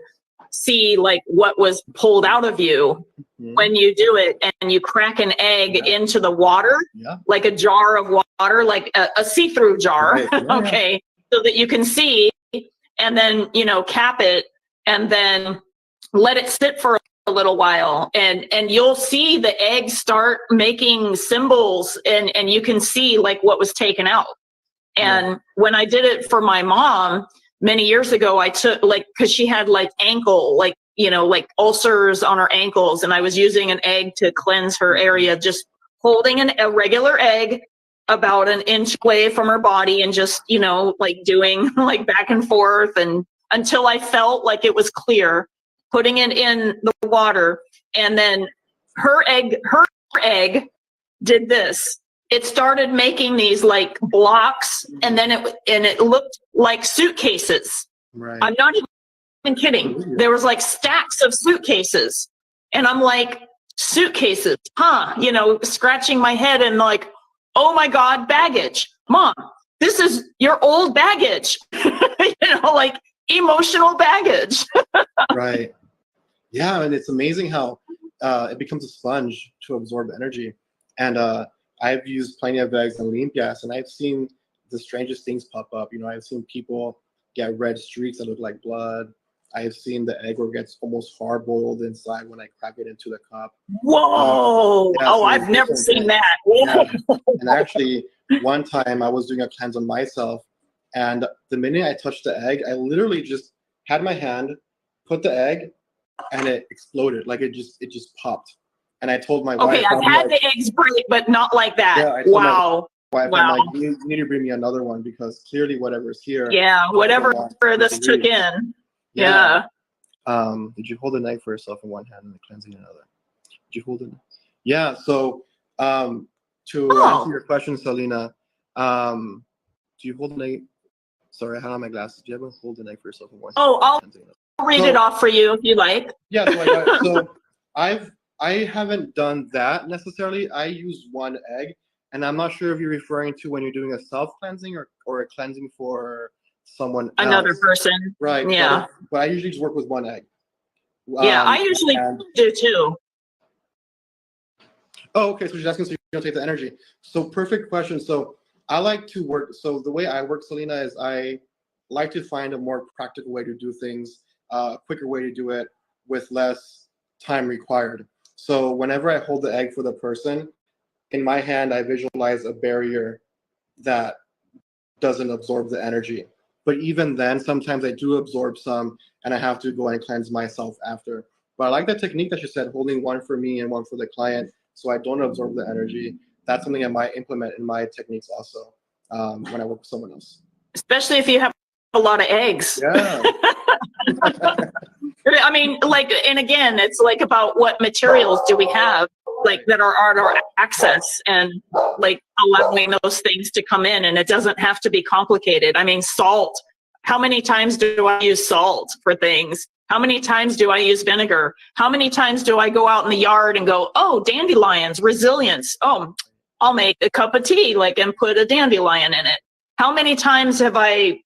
see like what was pulled out of you when you do it, and you crack an egg into the water, like a jar of water, like a see-through jar, okay, so that you can see, and then, you know, cap it and then let it sit for a little while, and you'll see the eggs start making symbols, and you can see like what was taken out. And when I did it for my mom many years ago, I took like, because she had like ankle, like, you know, like ulcers on her ankles, and I was using an egg to cleanse her area, just holding a regular egg about an inch away from her body, and just, you know, like doing like back and forth, and until I felt like it was clear, putting it in the water. And then her egg did this. It started making these like blocks, and then it looked like suitcases. Right. I'm not even kidding. There was like stacks of suitcases, and I'm like, suitcases, huh? You know, scratching my head and like, oh my God, baggage. Mom, this is your old baggage. You know, like emotional baggage. Right. Yeah, and it's amazing how it becomes a sponge to absorb energy. And I've used plenty of eggs and limpias, and I've seen the strangest things pop up. I've seen people get red streaks that look like blood. I've seen the egg where it gets almost hard boiled inside when I crack it into the cup. Whoa! Yeah, oh, I've never seen that. Yeah. And actually, one time I was doing a cleanse on myself, and the minute I touched the egg, I literally just had my hand, put the egg, and it exploded. Like it just popped. And I told my wife, I've had the eggs break, but not like that. Yeah, I told wow. my wife, wow. I'm like, you need to bring me another one because clearly whatever's here. Yeah, whatever this took in. Yeah. Did you hold the knife for yourself in one hand and the cleansing in another? Did you hold it? Yeah. So to answer your question, Selena, do you hold the knife? Sorry, I had on my glasses. Do you ever hold the knife for yourself in one hand? I'll read it off for you if you like. Yeah. So I haven't done that necessarily. I use one egg, and I'm not sure if you're referring to when you're doing a self-cleansing or a cleansing for someone else. Another person. Right. Yeah. But I usually just work with one egg. Yeah, I usually do too. Oh, okay. So she's asking so you don't take the energy. So perfect question. So I like to work. So the way I work, Selena, is I like to find a more practical way to do things, a quicker way to do it with less time required. So whenever I hold the egg for the person, in my hand, I visualize a barrier that doesn't absorb the energy. But even then, sometimes I do absorb some, and I have to go and cleanse myself after. But I like the technique that you said, holding one for me and one for the client, so I don't absorb the energy. That's something I might implement in my techniques also when I work with someone else. Especially if you have a lot of eggs. Yeah. I mean, like, and again, it's like about what materials do we have, like, that are at our access, and like allowing those things to come in, and it doesn't have to be complicated. I mean, salt. How many times do I use salt for things? How many times do I use vinegar? How many times do I go out in the yard and go, oh, dandelions, resilience. Oh, I'll make a cup of tea, like, and put a dandelion in it. How many times have I,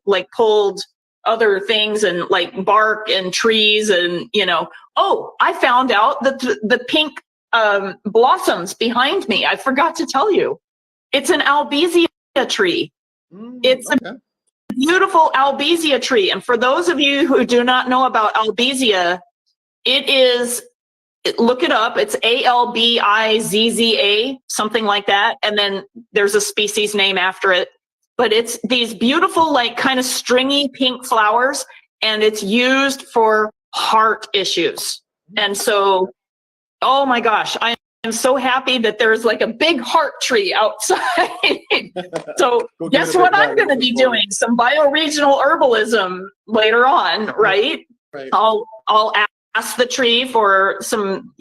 like, pulled other things and like bark and trees and, oh, I found out that the pink blossoms behind me, I forgot to tell you, it's an albizia tree. It's a beautiful albizia tree. And for those of you who do not know about albizia, look it up. It's ALBIZZA, something like that. And then there's a species name after it. But it's these beautiful, like, kind of stringy pink flowers, and it's used for heart issues. And so, oh my gosh, I am so happy that there's like a big heart tree outside. So guess what I'm going to be doing? Some bioregional herbalism later on, right? Right. I'll ask the tree for some,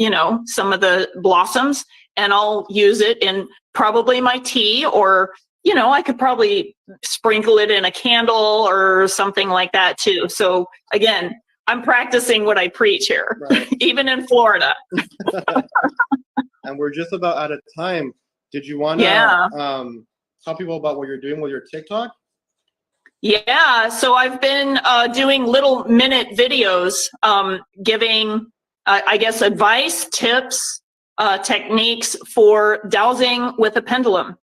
some of the blossoms, and I'll use it in probably my tea, or I could probably sprinkle it in a candle or something like that too. So again, I'm practicing what I preach here, right. Even in Florida. And we're just about out of time. Did you want to tell people about what you're doing with your TikTok? Yeah, so I've been doing little minute videos, giving, I guess, advice, tips, techniques for dowsing with a pendulum.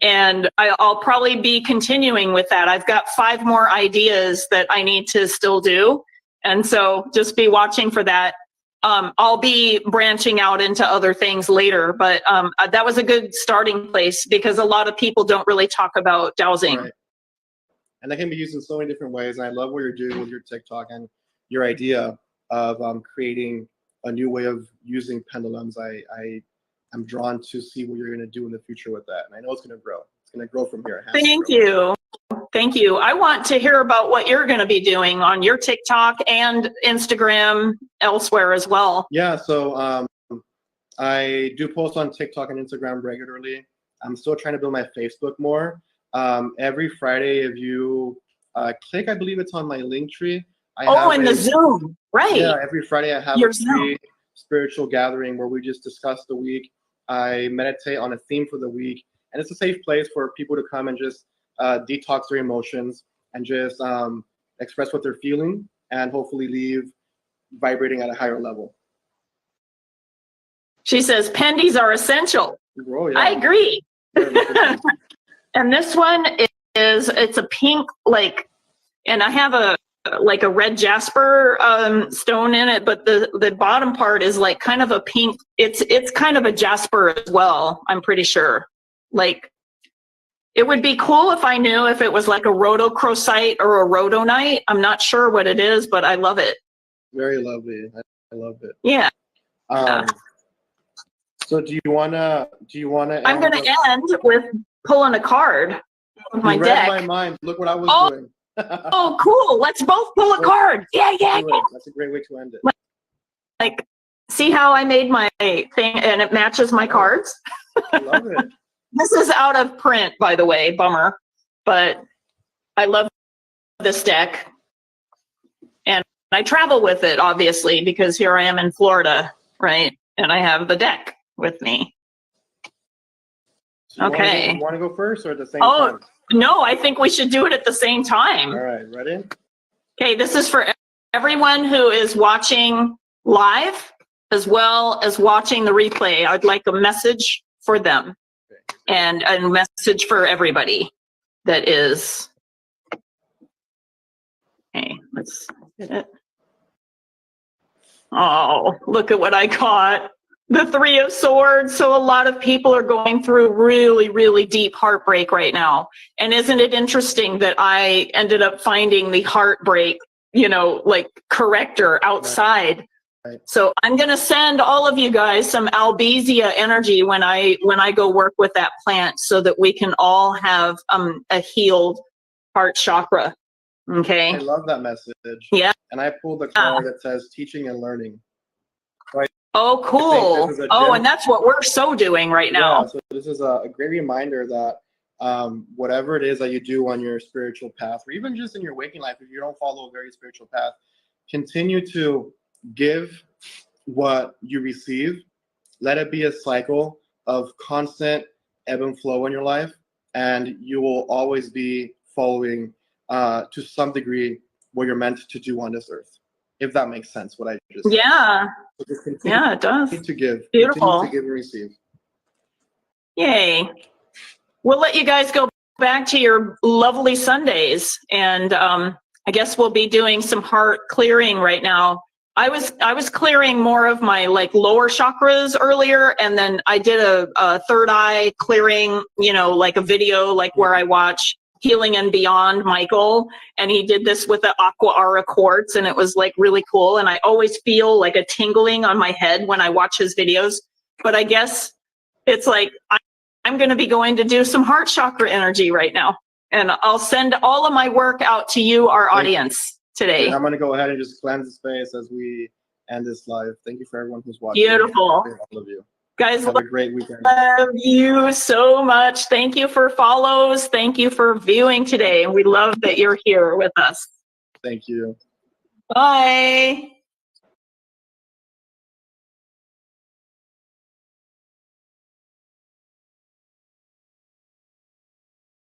And I'll probably be continuing with that. I've got 5 more ideas that I need to still do. And so just be watching for that. I'll be branching out into other things later, but that was a good starting place because a lot of people don't really talk about dowsing. Right. And that can be used in so many different ways. And I love what you're doing with your TikTok and your idea of creating a new way of using pendulums. I'm drawn to see what you're going to do in the future with that. And I know it's going to grow. It's going to grow from here. Thank you. Thank you. I want to hear about what you're going to be doing on your TikTok and Instagram elsewhere as well. Yeah. So I do post on TikTok and Instagram regularly. I'm still trying to build my Facebook more. Every Friday, if you click, I believe it's on my link tree. The Zoom. Right. Yeah. Every Friday I have a free spiritual gathering where we just discuss the week. I meditate on a theme for the week, and it's a safe place for people to come and just detox their emotions and just express what they're feeling and hopefully leave vibrating at a higher level. She says pendies are essential. Oh, yeah. I agree. And this one it's a pink, like, and I have a red jasper stone in it, but the bottom part is like kind of a pink. It's kind of a jasper as well, I'm pretty sure. Like, it would be cool if I knew if it was like a rhodochrosite or a rhodonite. I'm not sure what it is, but I love it. Very lovely. I love it. Yeah. So do you wanna? I'm gonna end with pulling a card with my deck. You read my mind. Look what I was doing. Oh, cool. Let's both pull a card. Yeah. That's a great way to end it. Like, see how I made my thing and it matches my cards? I love it. This is out of print, by the way. Bummer. But I love this deck. And I travel with it, obviously, because here I am in Florida, right? And I have the deck with me. So okay. You want to go first or at the same time? No, I think we should do it at the same time. All right, ready? Okay, this is for everyone who is watching live as well as watching the replay. I'd like a message for them and a message for everybody that is. Okay, let's get it. Oh, look at what I got. The Three of Swords. So a lot of people are going through really, really deep heartbreak right now. And isn't it interesting that I ended up finding the heartbreak, like corrector outside. Right. So I'm going to send all of you guys some Albizia energy when I go work with that plant so that we can all have a healed heart chakra. Okay. I love that message. Yeah. And I pulled the card that says teaching and learning. Oh, cool. And that's what we're so doing right now. Yeah, so this is a great reminder that whatever it is that you do on your spiritual path, or even just in your waking life, if you don't follow a very spiritual path, continue to give what you receive. Let it be a cycle of constant ebb and flow in your life, and you will always be following to some degree what you're meant to do on this earth. If that makes sense, what I just said. Yeah. So just it does. To give. Beautiful. Continue to give and receive. Yay. We'll let you guys go back to your lovely Sundays, and I guess we'll be doing some heart clearing right now. I was clearing more of my lower chakras earlier, and then I did a third eye clearing, like a video where I watch Healing and Beyond Michael, and he did this with the aqua aura quartz, and it was really cool. And I always feel a tingling on my head when I watch his videos. But I guess it's I'm going to be going to do some heart chakra energy right now, and I'll send all of my work out to you, our audience, today. And I'm going to go ahead and just cleanse the space as we end this live. Thank you for everyone who's watching. Beautiful. All of you. Guys, have a great weekend. Love you so much. Thank you for follows. Thank you for viewing today. And we love that you're here with us. Thank you. Bye.